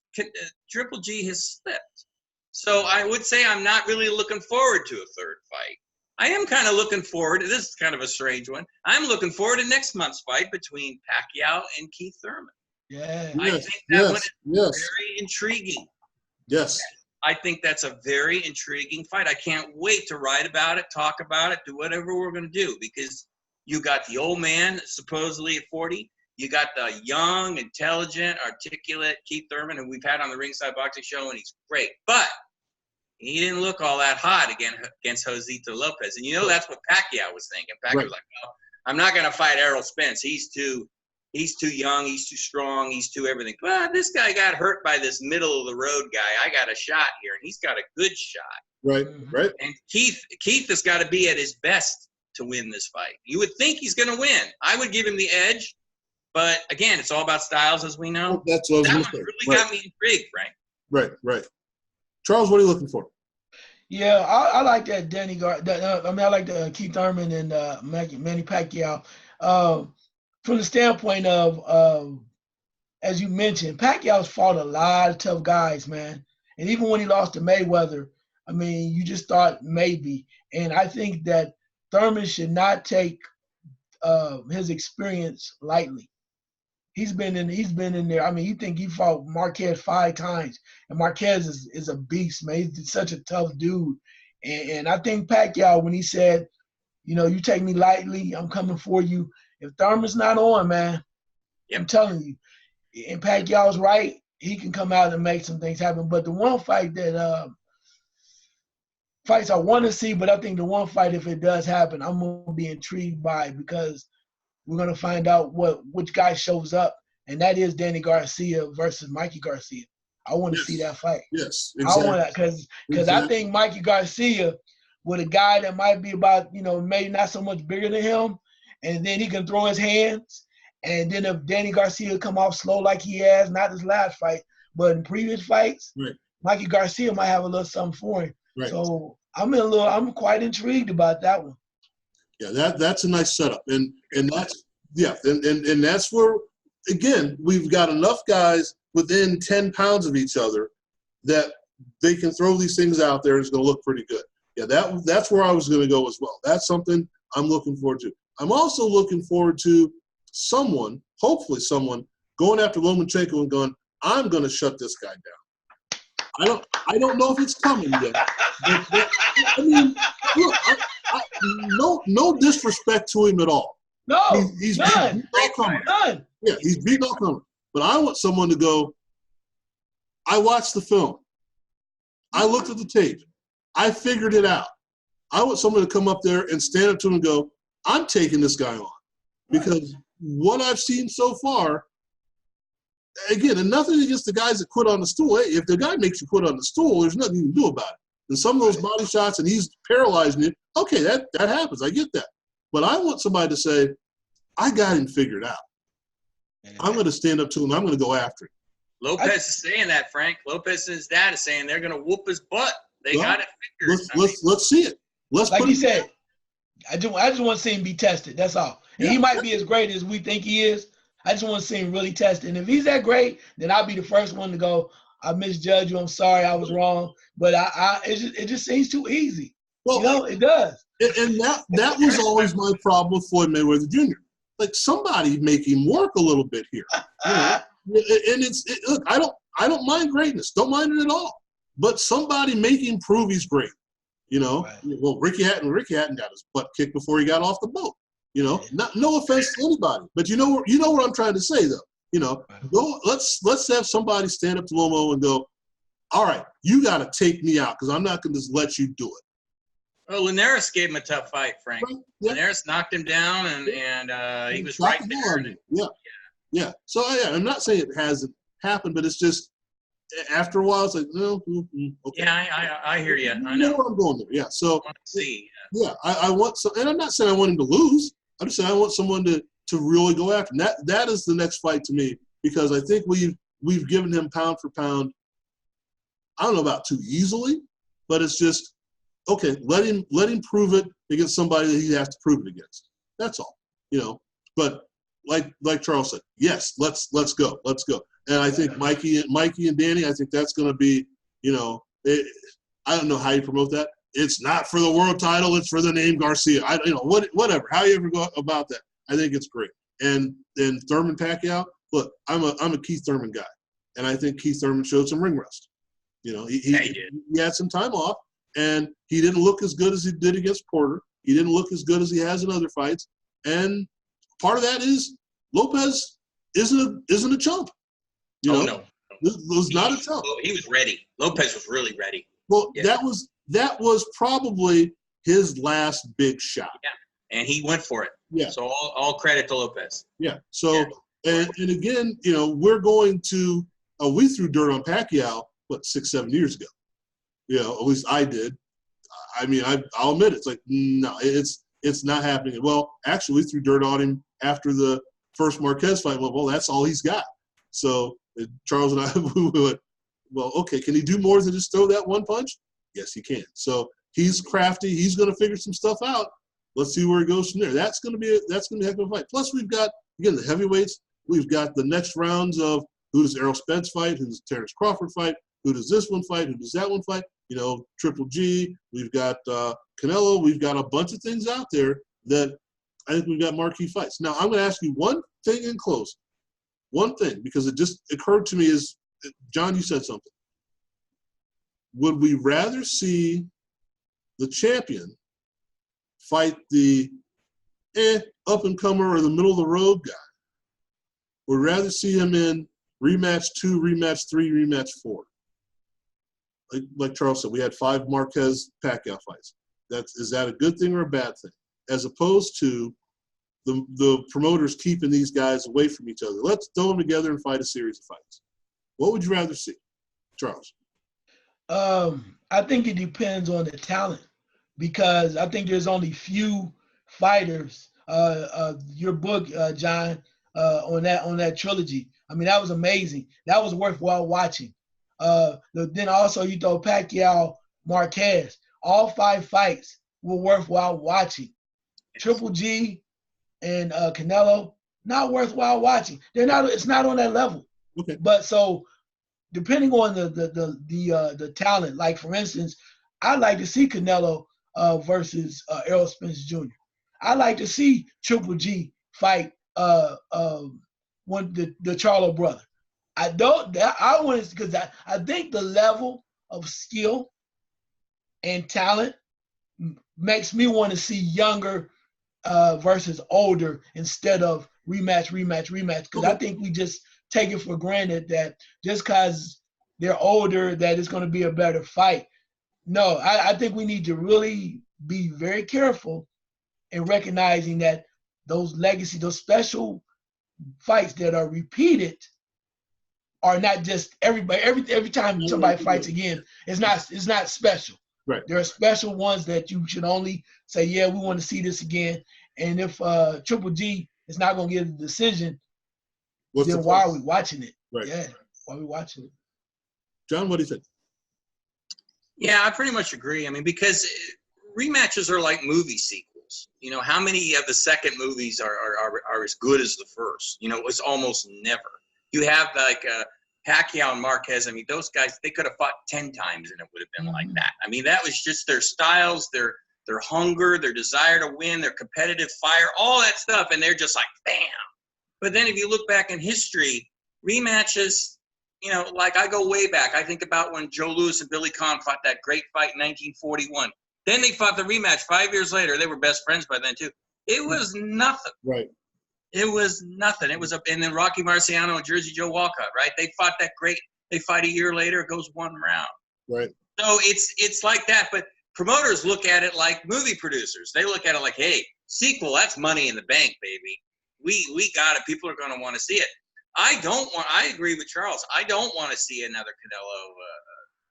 Triple G has slipped. So I would say I'm not really looking forward to a third fight. I am kind of looking forward, this is kind of a strange one, I'm looking forward to next month's fight between Pacquiao and Keith Thurman. Yeah. I think that one is very intriguing. Yes. I think that's a very intriguing fight. I can't wait to write about it, talk about it, do whatever we're going to do, because you got the old man, supposedly at 40. You got the young, intelligent, articulate Keith Thurman, who we've had on the Ringside Boxing Show, and he's great. But he didn't look all that hot against Josito Lopez. And you know that's what Pacquiao was thinking. Pacquiao was like, well, I'm not going to fight Errol Spence. He's too young, he's too strong, he's too everything. Well, this guy got hurt by this middle-of-the-road guy. I got a shot here, and he's got a good shot. Right. And Keith has got to be at his best to win this fight. You would think he's going to win. I would give him the edge, but again, it's all about styles, as we know. That's what I was that one really got me intrigued, Frank. Right. Charles, what are you looking for? Yeah, I like that I like the Keith Thurman and Manny Pacquiao. From the standpoint of, as you mentioned, Pacquiao's fought a lot of tough guys, man. And even when he lost to Mayweather, I mean, you just thought maybe. And I think that Thurman should not take his experience lightly. He's been in there. I mean, you think he fought Marquez 5 times, and Marquez is a beast, man. He's such a tough dude. And I think Pacquiao, when he said, you know, you take me lightly, I'm coming for you. If Thurman's not on, man, I'm telling you, and Pacquiao's right, he can come out and make some things happen. But the one fight that fights I want to see, but I think the one fight, if it does happen, I'm going to be intrigued by it, because we're going to find out which guy shows up, and that is Danny Garcia versus Mikey Garcia. I want to see that fight. Yes, exactly. I want that because I think Mikey Garcia, with a guy that might be about, you know, maybe not so much bigger than him, and then he can throw his hands, and then if Danny Garcia come off slow like he has, not his last fight, but in previous fights, Mikey Garcia might have a little something for him. Right. So I'm quite intrigued about that one. Yeah, that's a nice setup, and that's and that's where, again, we've got enough guys within 10 pounds of each other that they can throw these things out there. It's going to look pretty good. Yeah, that's where I was going to go as well. That's something I'm looking forward to. I'm also looking forward to hopefully someone going after Lomachenko and going, I'm going to shut this guy down. I don't know if it's coming yet. But, I mean, look, no disrespect to him at all. No, he's none. beating all comers. Yeah, he's beating all comers. But I want someone to go, I watched the film. I looked at the tape. I figured it out. I want someone to come up there and stand up to him and go, I'm taking this guy on. Because what I've seen so far, again, and nothing against the guys that quit on the stool. Hey, if the guy makes you quit on the stool, there's nothing you can do about it. And some of those body shots and he's paralyzing you, okay, that happens. I get that. But I want somebody to say, I got him figured out. I'm going to stand up to him. I'm going to go after him. Lopez is saying that, Frank. Lopez and his dad is saying they're going to whoop his butt. They got it figured. Let's see it. Like you said, I just want to see him be tested. That's all. And he might be as great as we think he is. I just want to see him really tested. And if he's that great, then I'll be the first one to go, I misjudged you. I'm sorry. I was wrong. But it just seems too easy. Well, it does. And that was always my problem with Floyd Mayweather Jr. Like, somebody make him work a little bit here. And look, I don't mind greatness. Don't mind it at all. But somebody make him prove he's great. Right. Well, Ricky Hatton got his butt kicked before he got off the boat. No offense to anybody, but you know what I'm trying to say though. Go, let's have somebody stand up to Lomo and go, all right, you got to take me out because I'm not going to just let you do it. Well, Linares gave him a tough fight, Frank. Right. Yeah. Linares knocked him down, and he was right there. Yeah. So I'm not saying it hasn't happened, but it's just after a while, it's like, no, okay. Yeah, I hear you. I know where I'm going there. Yeah. So I want to see. Yeah, I want some, and I'm not saying I want him to lose. I'm just saying I want someone to really go after him. That is the next fight to me because I think we've given him pound for pound. I don't know about too easily, but it's just okay. Let him prove it against somebody that he has to prove it against. That's all, But like Charles said, yes, let's go. And I think Mikey and Danny, I think that's going to be, I don't know how you promote that. It's not for the world title. It's for the name Garcia. Whatever. How you ever go about that? I think it's great. And then Thurman Pacquiao. Look, I'm a Keith Thurman guy, and I think Keith Thurman showed some ring rust. He had some time off, and he didn't look as good as he did against Porter. He didn't look as good as he has in other fights, and part of that is Lopez isn't a chump. No. Was not a chump. He was ready. Lopez was really ready. Well, yeah. that was probably his last big shot. Yeah, and he went for it. Yeah. So all credit to Lopez. Yeah. So and again, we're going to we threw dirt on Pacquiao 6-7 years ago. At least I did. I mean, I'll admit it. It's like no, it's not happening. Well, actually, we threw dirt on him after the first Marquez fight. Well, that's all he's got. So Charles and I we went, well, okay, can he do more than just throw that one punch? Yes, he can. So he's crafty. He's going to figure some stuff out. Let's see where he goes from there. That's going to be a heck of a fight. Plus, we've got again the heavyweights. We've got the next rounds of who does Errol Spence fight, who does Terrence Crawford fight, who does this one fight, who does that one fight. Triple G. We've got Canelo. We've got a bunch of things out there that I think we've got marquee fights. Now, I'm going to ask you one thing in closing. One thing, because it just occurred to me is, John, you said something. Would we rather see the champion fight the up-and-comer or the middle-of-the-road guy? Would rather see him in rematch 2, rematch 3, rematch 4? Like Charles said, we had 5 Marquez-Pacquiao fights. Is that a good thing or a bad thing? As opposed to the promoters keeping these guys away from each other. Let's throw them together and fight a series of fights. What would you rather see, Charles? I think it depends on the talent because I think there's only few fighters. Your book, John, on that trilogy. I mean, that was amazing. That was worthwhile watching. Then also you throw Pacquiao, Marquez. All 5 fights were worthwhile watching. Triple G and Canelo, not worthwhile watching. It's not on that level. Okay. But so depending on the talent, like for instance, I'd like to see Canelo versus Errol Spence Jr. I'd like to see Triple G fight the Charlo brother. I want to because I think the level of skill and talent makes me want to see younger versus older instead of rematch. Because I think we just take it for granted that just because they're older, that it's going to be a better fight. No, I think we need to really be very careful in recognizing that those legacy, those special fights that are repeated are not just everybody. Every time somebody fights again, it's not special. Right. There are special ones that you should only say, yeah, we want to see this again. And if Triple G is not going to get a decision, then why are we watching it? Right. Yeah, why are we watching it? John, what do you think? Yeah, I pretty much agree. I mean, because rematches are like movie sequels. You know, how many of the second movies are as good as the first? You know, it's almost never. You have like Pacquiao and Marquez. I mean, those guys, they could have fought 10 times and it would have been like that. I mean, that was just their styles, their hunger, their desire to win, their competitive fire, all that stuff. And they're just like, bam. But then if you look back in history, rematches, you know, like I go way back. I think about when Joe Louis and Billy Conn fought that great fight in 1941. Then they fought the rematch 5 years later. They were best friends by then, too. It was nothing. Right. It was nothing. It was and then Rocky Marciano and Jersey Joe Walcott, right? They fought that great. They fight a year later. It goes one round. Right. So it's like that. But promoters look at it like movie producers. They look at it like, hey, sequel, that's money in the bank, baby. We got it. People are going to want to see it. I agree with Charles. I don't want to see another Canelo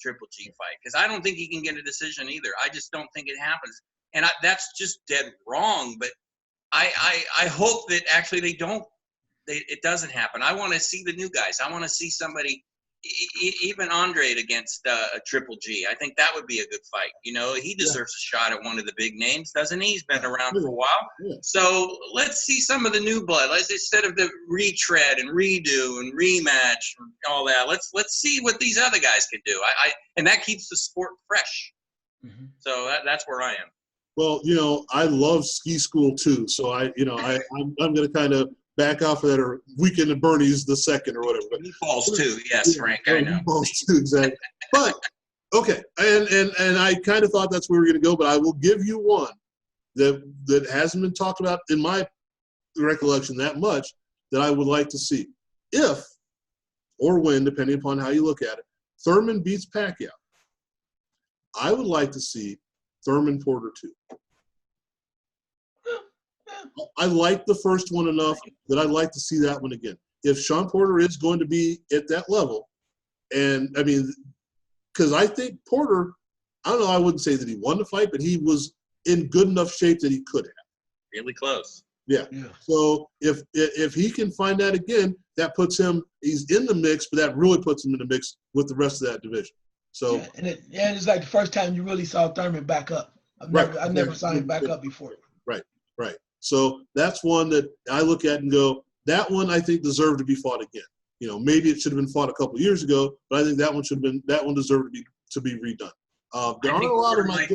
Triple G fight because I don't think he can get a decision either. I just don't think it happens. And that's just dead wrong. But I hope that actually it doesn't happen. I want to see the new guys. I want to see somebody, even Andre against Triple G. I think that would be a good fight. You know, he deserves a shot at one of the big names, doesn't he? He's been around for a while. Yeah. So let's see some of the new blood. Instead of the retread and redo and rematch and all that, let's see what these other guys can do. And that keeps the sport fresh. Mm-hmm. So that's where I am. Well, you know, I love ski school too. So I'm going to kind of back off of that, or Weekend at Bernie's the second or whatever. Meatballs too, yes, Frank. I know. Meatballs too, exactly. But okay, and I kind of thought that's where we were going to go, but I will give you one that hasn't been talked about in my recollection that much that I would like to see, if or when, depending upon how you look at it. Thurman beats Pacquiao. I would like to see Thurman Porter 2. I like the first one enough that I'd like to see that one again. If Sean Porter is going to be at that level, and I mean, because I think Porter, I don't know, I wouldn't say that he won the fight, but he was in good enough shape that he could have. Really close. Yeah. So if he can find that again, that puts him, he's in the mix, but that really puts him in the mix with the rest of that division. So it's like the first time you really saw Thurman back up. I've never saw him back up before. Right. So that's one that I look at and go, that one I think deserved to be fought again. You know, maybe it should have been fought a couple of years ago, but I think that one deserved to be redone. There aren't a lot of my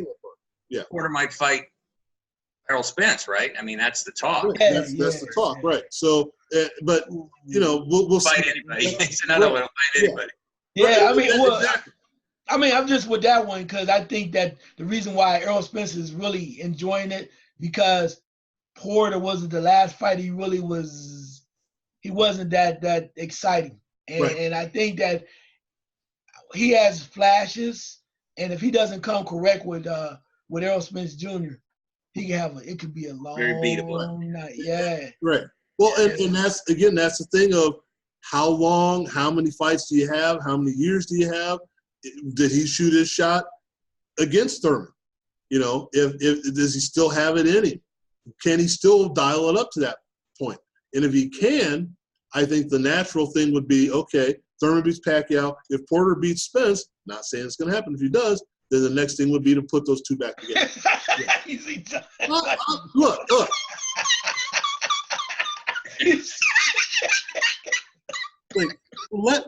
Porter might fight Errol Spence, right? I mean, that's the talk. That's the talk, right? So, but you know, we'll fight see. anybody. It's another one. Fight anybody. Yeah, I mean, I'm just with that one because I think that the reason why Errol Spence is really enjoying it because Porter wasn't the last fight. He really was. He wasn't that exciting, and I think that he has flashes, and if he doesn't come correct with Errol Spence Jr., he can have it could be a long night. Yeah. Right. Well, and that's the thing of how long, how many fights do you have, how many years do you have? Did he shoot his shot against Thurman? You know, if does he still have it in him? Can he still dial it up to that point? And if he can, I think the natural thing would be, okay, Thurman beats Pacquiao. If Porter beats Spence, not saying it's going to happen if he does, then the next thing would be to put those two back together. Easy time. Look.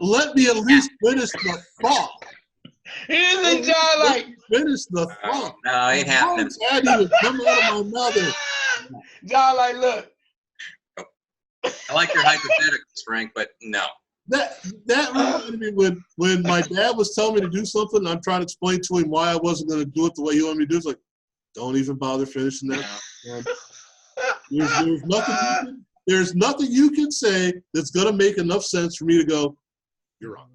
Let me at least finish the thought. Isn't John like finish the thought? No, it ain't happening. Would come out of my mouth. John like, look. I like your hypotheticals, Frank, but no. That reminded me when my dad was telling me to do something, I'm trying to explain to him why I wasn't going to do it the way he wanted me to do it. It's like, don't even bother finishing that. There's nothing you can say that's going to make enough sense for me to go, you're wrong.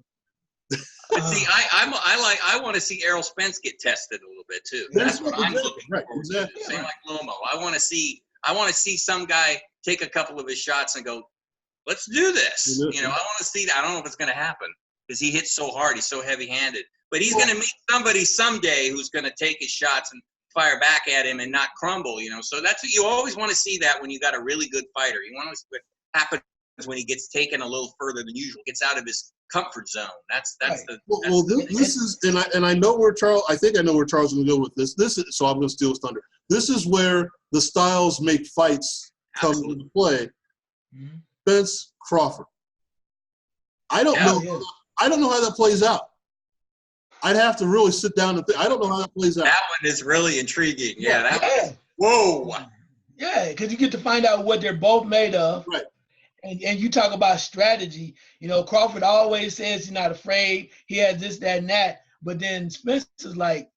But see, I want to see Errol Spence get tested a little bit too. That's what I'm looking for. Exactly. Same like Lomo. I want to see some guy take a couple of his shots and go, let's do this. I want to see that. I don't know if it's going to happen because he hits so hard. He's so heavy-handed. But he's going to meet somebody someday who's going to take his shots and fire back at him and not crumble. So that's what you always want to see, that when you got a really good fighter. You want to see what happens when he gets taken a little further than usual, gets out of his comfort zone. That's right. This is, and I know where Charles. I think I know where Charles is going to go with this. This is, so I'm going to steal his thunder. This is where the styles make fights come into play. Mm-hmm. Spence Crawford. I don't know. I don't know how that plays out. I'd have to really sit down and think. I don't know how that plays out. That one is really intriguing. Whoa. Yeah, because you get to find out what they're both made of. Right. And you talk about strategy. Crawford always says he's not afraid. He has this, that, and that. But then Spence is like,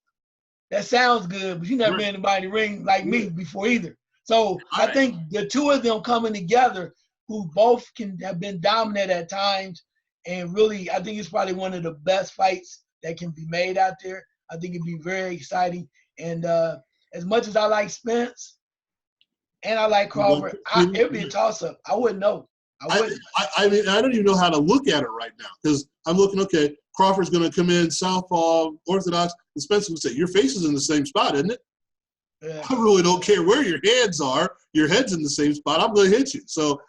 that sounds good, but you never been in the ring like me before either. So I think the two of them coming together, who both can have been dominant at times, and really, I think it's probably one of the best fights that can be made out there. I think it'd be very exciting. And as much as I like Spence and I like Crawford, it'd be a toss-up. I wouldn't know. I mean, I don't even know how to look at it right now, because I'm looking, okay, Crawford's going to come in southpaw, orthodox, and Spencer would say, your face is in the same spot, isn't it? Yeah. I really don't care where your hands are. Your head's in the same spot. I'm going to hit you. So,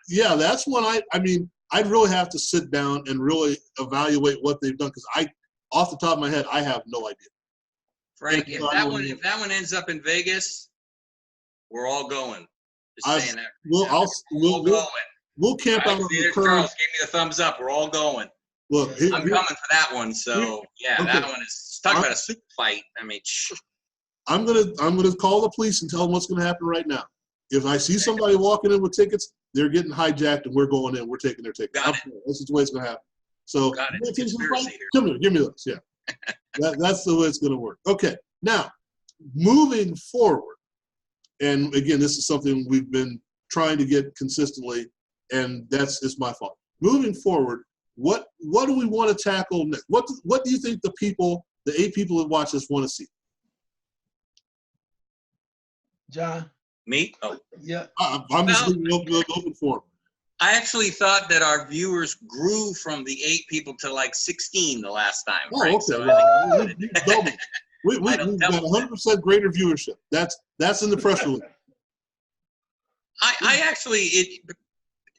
that's when I'd really have to sit down and really evaluate what they've done, because off the top of my head, I have no idea. Frank, if that one ends up in Vegas, we're all going. Just saying that. We'll camp out on the curve. Charles gave me the thumbs up. We're all going. Look, I'm coming for that one. So that one is talking about a super fight. I mean, I'm gonna call the police and tell them what's gonna happen right now. If I see somebody walking in with tickets, they're getting hijacked, and we're going in. We're taking their tickets. This is the way it's gonna happen. So, come here, give me those. Yeah, that's the way it's gonna work. Okay, now moving forward, and again, this is something we've been trying to get consistently, and it's my fault. Moving forward, what do we want to tackle next? What do you think the 8 people that watch this want to see? John? Me? Oh. Yeah. I'm just open for them. I actually thought that our viewers grew from the 8 people to like 16 the last time. Oh, right? Okay. So we've doubled. We've got 100% greater viewership. That's in the press release. I actually,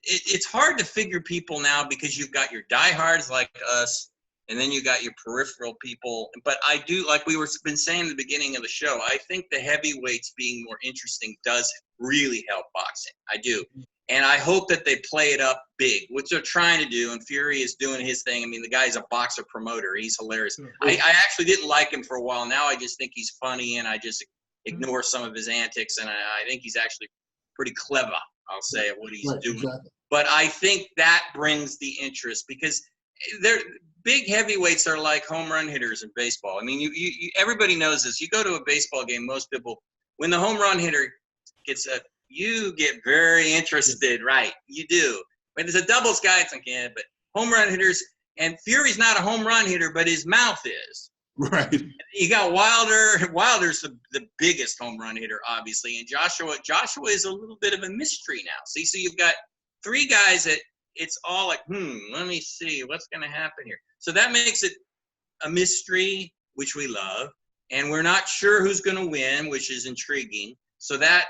it's hard to figure people now, because you've got your diehards like us, and then you got your peripheral people. But I do, like we been saying at the beginning of the show, I think the heavyweights being more interesting does really help boxing. I do. And I hope that they play it up big, which they're trying to do. And Fury is doing his thing. I mean, the guy's a boxer promoter. He's hilarious. I actually didn't like him for a while. Now I just think he's funny, and I just ignore some of his antics. And I think he's actually pretty clever, I'll say, at what he's doing. Exactly. But I think that brings the interest, because they're big heavyweights are like home run hitters in baseball. I mean, you everybody knows this. You go to a baseball game, most people, when the home run hitter gets you get very interested, right? You do. When there's a doubles guy, it's like, yeah, but home run hitters, and Fury's not a home run hitter, but his mouth is. Right. You got Wilder. Wilder's the biggest home run hitter, obviously, and Joshua is a little bit of a mystery now. See, so you've got 3 guys that it's all like, let me see what's going to happen here. So that makes it a mystery, which we love, and we're not sure who's going to win, which is intriguing. So that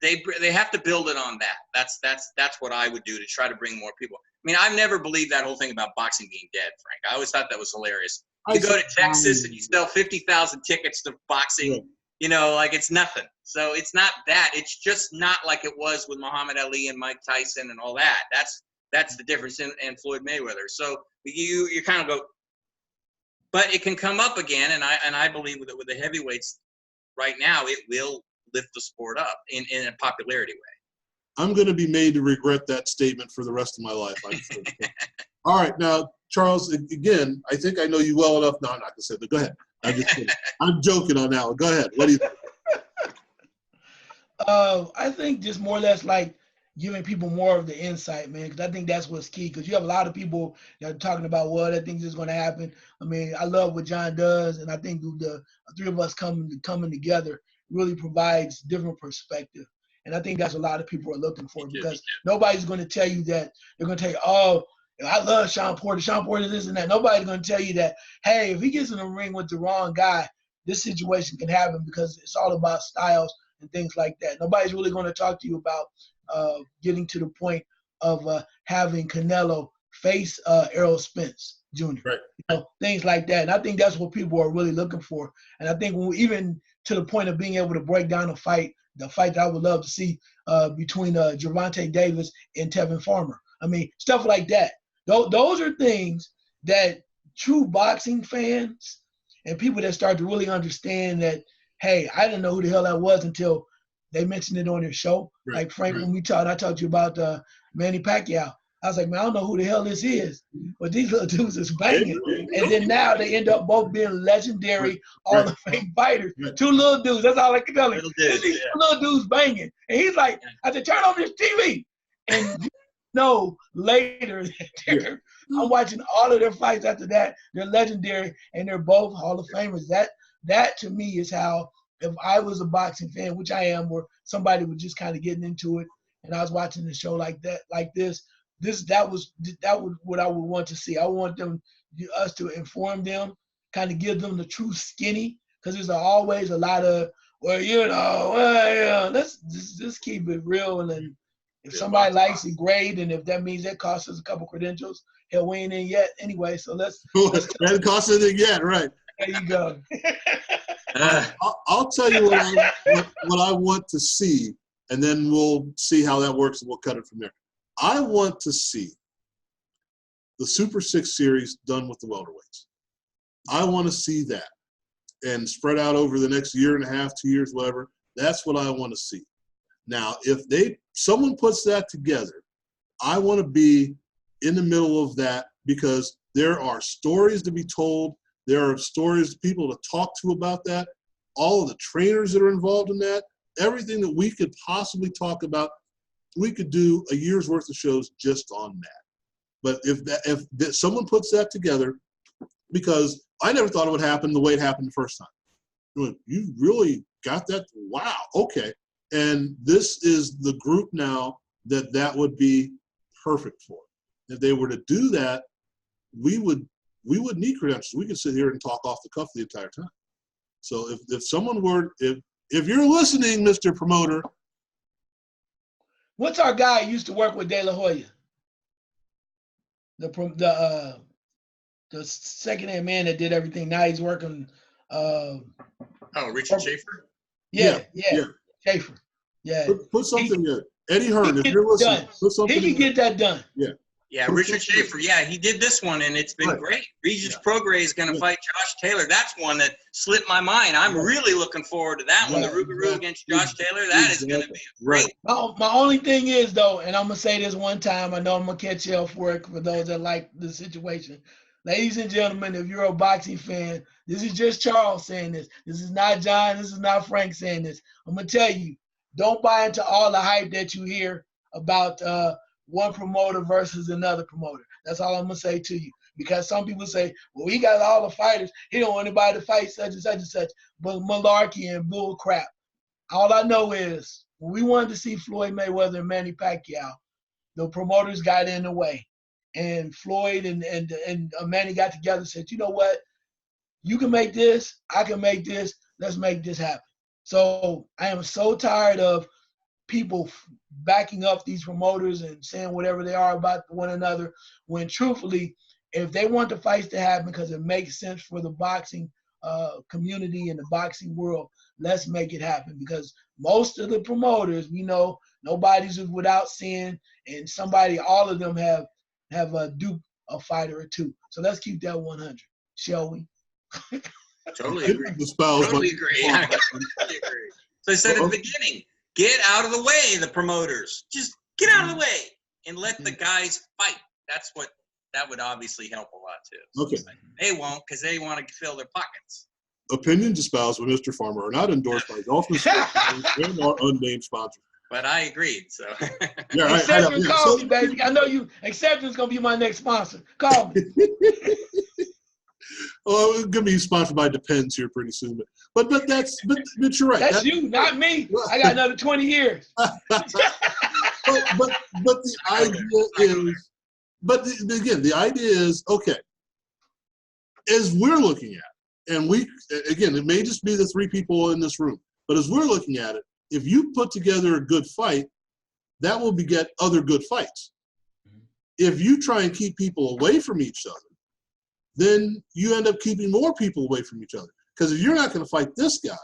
they have to build it on that. That's what I would do to try to bring more people. I mean, I've never believed that whole thing about boxing being dead, Frank. I always thought that was hilarious. You go to Texas and you sell 50,000 tickets to boxing, like it's nothing. So it's not that. It's just not like it was with Muhammad Ali and Mike Tyson and all that. That's the difference in Floyd Mayweather. So you kind of go, but it can come up again, and I believe with the heavyweights right now, it will lift the sport up in a popularity way. I'm going to be made to regret that statement for the rest of my life. All right, now, Charles, again, I think I know you well enough. No, I'm not going to say that. Go ahead. I'm just kidding. I'm joking on that one. Go ahead. What do you think? I think just more or less like giving people more of the insight, man, because I think that's what's key. Because you have a lot of people that are talking about, well, that thing's just going to happen. I mean, I love what John does, and I think the three of us coming together really provides different perspective. And I think that's what a lot of people are looking for, because nobody's going to tell you that. They're going to tell you, oh, I love Sean Porter. Sean Porter this and that. Nobody's going to tell you that, hey, if he gets in the ring with the wrong guy, this situation can happen, because it's all about styles and things like that. Nobody's really going to talk to you about getting to the point of having Canelo face Errol Spence Jr. Right. You know, things like that. And I think that's what people are really looking for. And I think even to the point of being able to break down a fight, the fight that I would love to see between Gervonta Davis and Tevin Farmer. I mean, stuff like that. Those are things that true boxing fans and people that start to really understand that, hey, I didn't know who the hell that was until they mentioned it on their show. Right, like Frank, right. when I talked to you about Manny Pacquiao. I was like, man, I don't know who the hell this is, but these little dudes is banging. And then now they end up both being legendary Hall of Fame fighters. Right. Two little dudes. That's all I can tell you. Dudes, These little dudes banging. And he's like, I said, turn on this TV. And later, I'm watching all of their fights after that. They're legendary, and they're both Hall of Famers. That to me is how, if I was a boxing fan, which I am, or somebody was just kind of getting into it, and I was watching the show like this, that was what I would want to see. I want us to inform them, kind of give them the true skinny, because there's always a lot of, let's just keep it real. And if somebody likes it, great. And if that means that costs us a couple credentials, hell, we ain't in yet anyway. So let's that costs anything yet, right? There you go. I'll tell you what I want to see, and then we'll see how that works, and we'll cut it from there. I want to see the Super 6 series done with the welterweights. I want to see that and spread out over the next year and a half, 2 years, whatever. That's what I want to see. Now, if someone puts that together, I want to be in the middle of that, because there are stories to be told. There are stories, people to talk to about that. All of the trainers that are involved in that, everything that we could possibly talk about, we could do a year's worth of shows just on that. But if someone puts that together, because I never thought it would happen the way it happened the first time. You really got that? Wow, okay. And this is the group now that would be perfect for. If they were to do that, we would need credentials. We could sit here and talk off the cuff the entire time. So if someone were, if you're listening, Mr. Promoter. What's our guy who used to work with De La Hoya? The second-hand man that did everything. Now he's working. Richard Schaefer? Yeah. Schaefer. Yeah. Put something in. Eddie Hearn, if you're listening, put something in. He can get that done. Yeah, Richard Schaefer. Yeah, he did this one, and it's been great. Regis Prograis is going to fight Josh Taylor. That's one that slipped my mind. I'm really looking forward to that one. The Rougarou against Josh Taylor. That is going to be great. My only thing is, though, and I'm going to say this one time. I know I'm going to catch hell for it for those that like the situation. Ladies and gentlemen, if you're a boxing fan, this is just Charles saying this. This is not John. This is not Frank saying this. I'm going to tell you, don't buy into all the hype that you hear about one promoter versus another promoter. That's all I'm going to say to you. Because some people say, well, he got all the fighters. He don't want anybody to fight such and such and such. But malarkey and bull crap. All I know is when we wanted to see Floyd Mayweather and Manny Pacquiao, the promoters got in the way. And Floyd and Manny got together and said, you know what? You can make this. I can make this. Let's make this happen. So I am so tired of people backing up these promoters and saying whatever they are about one another, when truthfully, if they want the fights to happen because it makes sense for the boxing community and the boxing world, let's make it happen. Because most of the promoters, we know, nobody's without sin, and all of them have duped a fighter or two. So let's keep that 100, shall we? Totally agree. Totally agree. So I said at the beginning, get out of the way, the promoters. Just get out of the way and let the guys fight. That would obviously help a lot too. Okay. They won't, because they want to fill their pockets. Opinions espoused by Mr. Farmer are not endorsed by Golf and our unnamed sponsors. but I agreed. So Yeah, Acceptance, yeah. call So, me, baby. I know you. Acceptance gonna be my next sponsor. Call me. oh, it's gonna be sponsored by Depends here pretty soon. But you're right. That's you, not me. I got another 20 years. but the idea is, again, the idea is, okay, as we're looking at, and it may just be the three people in this room, but as we're looking at it, if you put together a good fight, that will beget other good fights. If you try and keep people away from each other, then you end up keeping more people away from each other. Because if you're not going to fight this guy,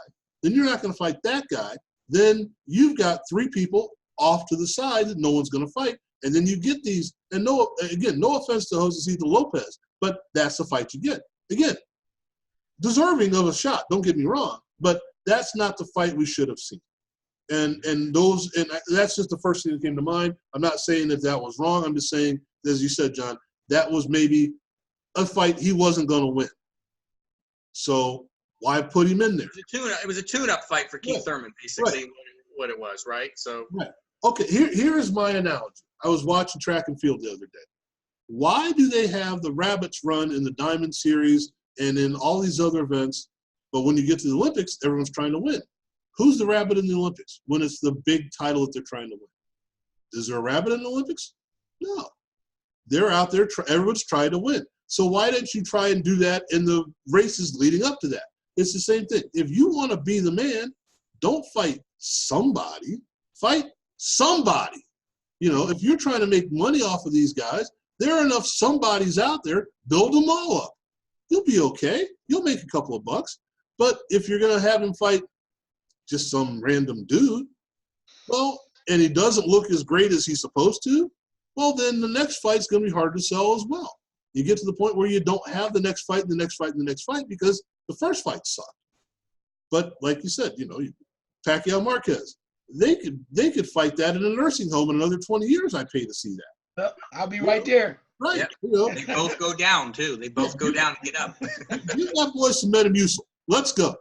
then you're not going to fight that guy, then you've got three people off to the side that no one's going to fight. And then you get these, and no offense to Josecito Lopez, but that's the fight you get. Again, deserving of a shot, don't get me wrong, but that's not the fight we should have seen. And that's just the first thing that came to mind. I'm not saying that was wrong. I'm just saying, as you said, John, that was maybe a fight he wasn't going to win. So why put him in there? It was a tune-up fight for Keith Thurman, basically, what it was, right? So Okay, here is my analogy. I was watching track and field the other day. Why do they have the rabbits run in the Diamond Series and in all these other events, but when you get to the Olympics, everyone's trying to win? Who's the rabbit in the Olympics when it's the big title that they're trying to win? Is there a rabbit in the Olympics? No. They're out there, everyone's trying to win. So why don't you try and do that in the races leading up to that? It's the same thing. If you want to be the man, don't fight somebody. Fight somebody. You know, if you're trying to make money off of these guys, there are enough somebodies out there. Build them all up. You'll be okay. You'll make a couple of bucks. But if you're going to have him fight just some random dude, well, and he doesn't look as great as he's supposed to, well, then the next fight's going to be hard to sell as well. You get to the point where you don't have the next fight, and the next fight, and the next fight because the first fight sucked. But like you said, Pacquiao Marquez, they could fight that in a nursing home in another 20 years. I'd pay to see that. Well, I'll be right there. Right. Yep. They both go down too. They both go down and get up. Give that boy some Metamucil. Let's go.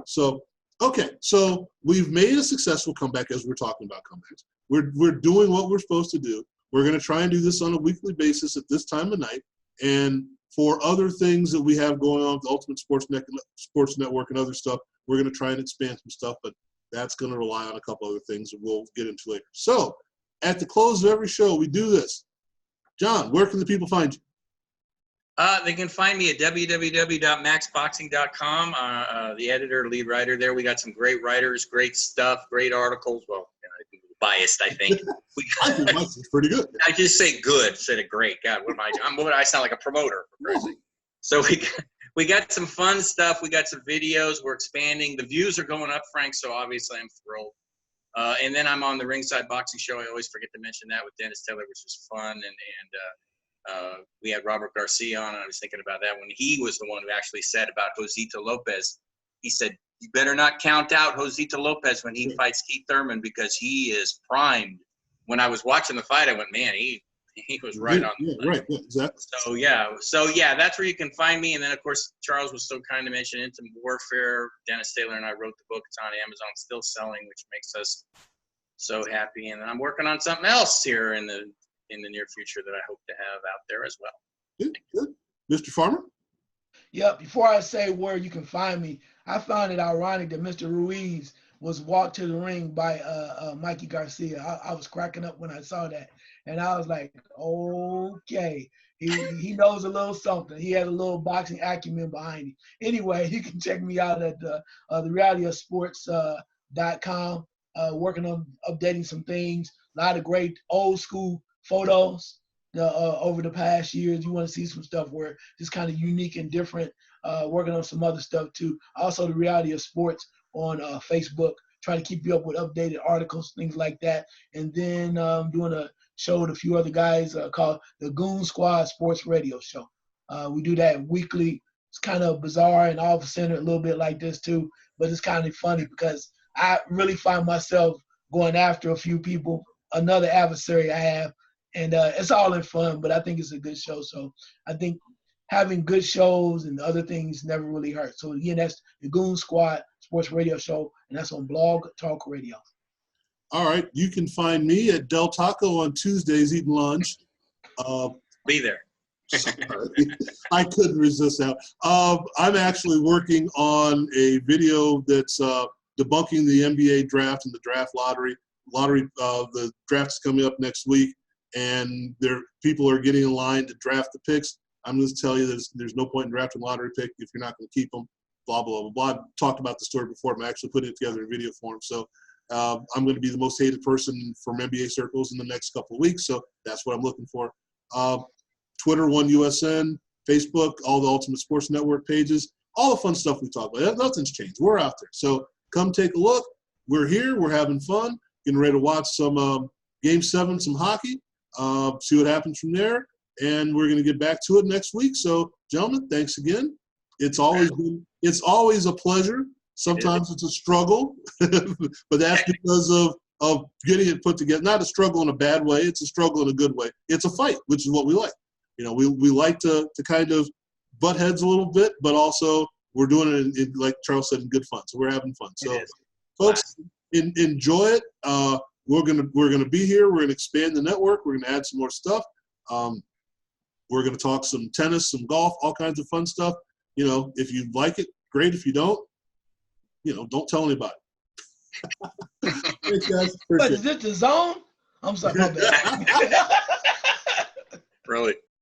So okay. So we've made a successful comeback as we're talking about comebacks. We're doing what we're supposed to do. We're going to try and do this on a weekly basis at this time of night. And for other things that we have going on with the Ultimate Sports Network and other stuff, we're going to try and expand some stuff, but that's going to rely on a couple other things that we'll get into later. So at the close of every show, we do this. John, where can the people find you? They can find me at www.maxboxing.com. The editor, lead writer there. We got some great writers, great stuff, great articles. Well, biased, I think. I think mine's pretty good. I just say good instead of great. God, what I sound like a promoter. So we got some fun stuff. We got some videos. We're expanding. The views are going up, Frank, so obviously I'm thrilled. And then I'm on the Ringside Boxing Show. I always forget to mention that with Dennis Taylor, which was fun. And we had Robert Garcia on, and I was thinking about that when he was the one who actually said about Josecito Lopez. He said, you better not count out Josecito Lopez when he fights Keith Thurman because he is primed. When I was watching the fight, I went, man, he was right on. Yeah, right. Yeah, exactly. So that's where you can find me. And then, of course, Charles was so kind to mention Intimate Warfare. Dennis Taylor and I wrote the book. It's on Amazon, still selling, which makes us so happy. And I'm working on something else here in the near future that I hope to have out there as well. Good. Mr. Farmer? Yeah, before I say where you can find me, I found it ironic that Mr. Ruiz was walked to the ring by Mikey Garcia. I was cracking up when I saw that. And I was like, okay, he knows a little something. He has a little boxing acumen behind him. Anyway, you can check me out at the realityofsports.com, working on updating some things. A lot of great old school photos over the past years. You want to see some stuff where it's kind of unique and different, working on some other stuff too. Also, the Reality of Sports on Facebook, trying to keep you up with updated articles, things like that. And then doing a show with a few other guys called the Goon Squad Sports Radio Show. We do that weekly. It's kind of bizarre and off-center a little bit like this too, but it's kind of funny because I really find myself going after a few people, another adversary I have, and it's all in fun, but I think it's a good show. So I think having good shows and other things never really hurt. So again, that's the Goon Squad Sports Radio Show, and that's on Blog Talk Radio. All right. You can find me at Del Taco on Tuesdays eating lunch. Be there. Sorry. I couldn't resist that. I'm actually working on a video that's debunking the NBA draft and the draft lottery. The draft is coming up next week, and people are getting in line to draft the picks. I'm going to tell you there's no point in drafting a lottery pick if you're not going to keep them. Blah blah blah blah. I've talked about the story before. I'm actually putting it together in video form. So I'm going to be the most hated person from NBA circles in the next couple of weeks. So that's what I'm looking for. Twitter, OneUSN, Facebook, all the Ultimate Sports Network pages, all the fun stuff we talk about. Nothing's changed. We're out there. So come take a look. We're here. We're having fun. Getting ready to watch some Game 7, some hockey, see what happens from there. And we're going to get back to it next week. So, gentlemen, thanks again. It's always a pleasure. Sometimes it's a struggle, but that's because of getting it put together. Not a struggle in a bad way. It's a struggle in a good way. It's a fight, which is what we like. You know, we like to kind of butt heads a little bit, but also we're doing it in, like Charles said, in good fun. So we're having fun. So, folks, enjoy it. We're gonna be here. We're gonna expand the network. We're gonna add some more stuff. We're gonna talk some tennis, some golf, all kinds of fun stuff. You know, if you like it, great. If you don't, don't tell anybody. Thanks, guys. But is this the zone? I'm sorry. My bad. Really.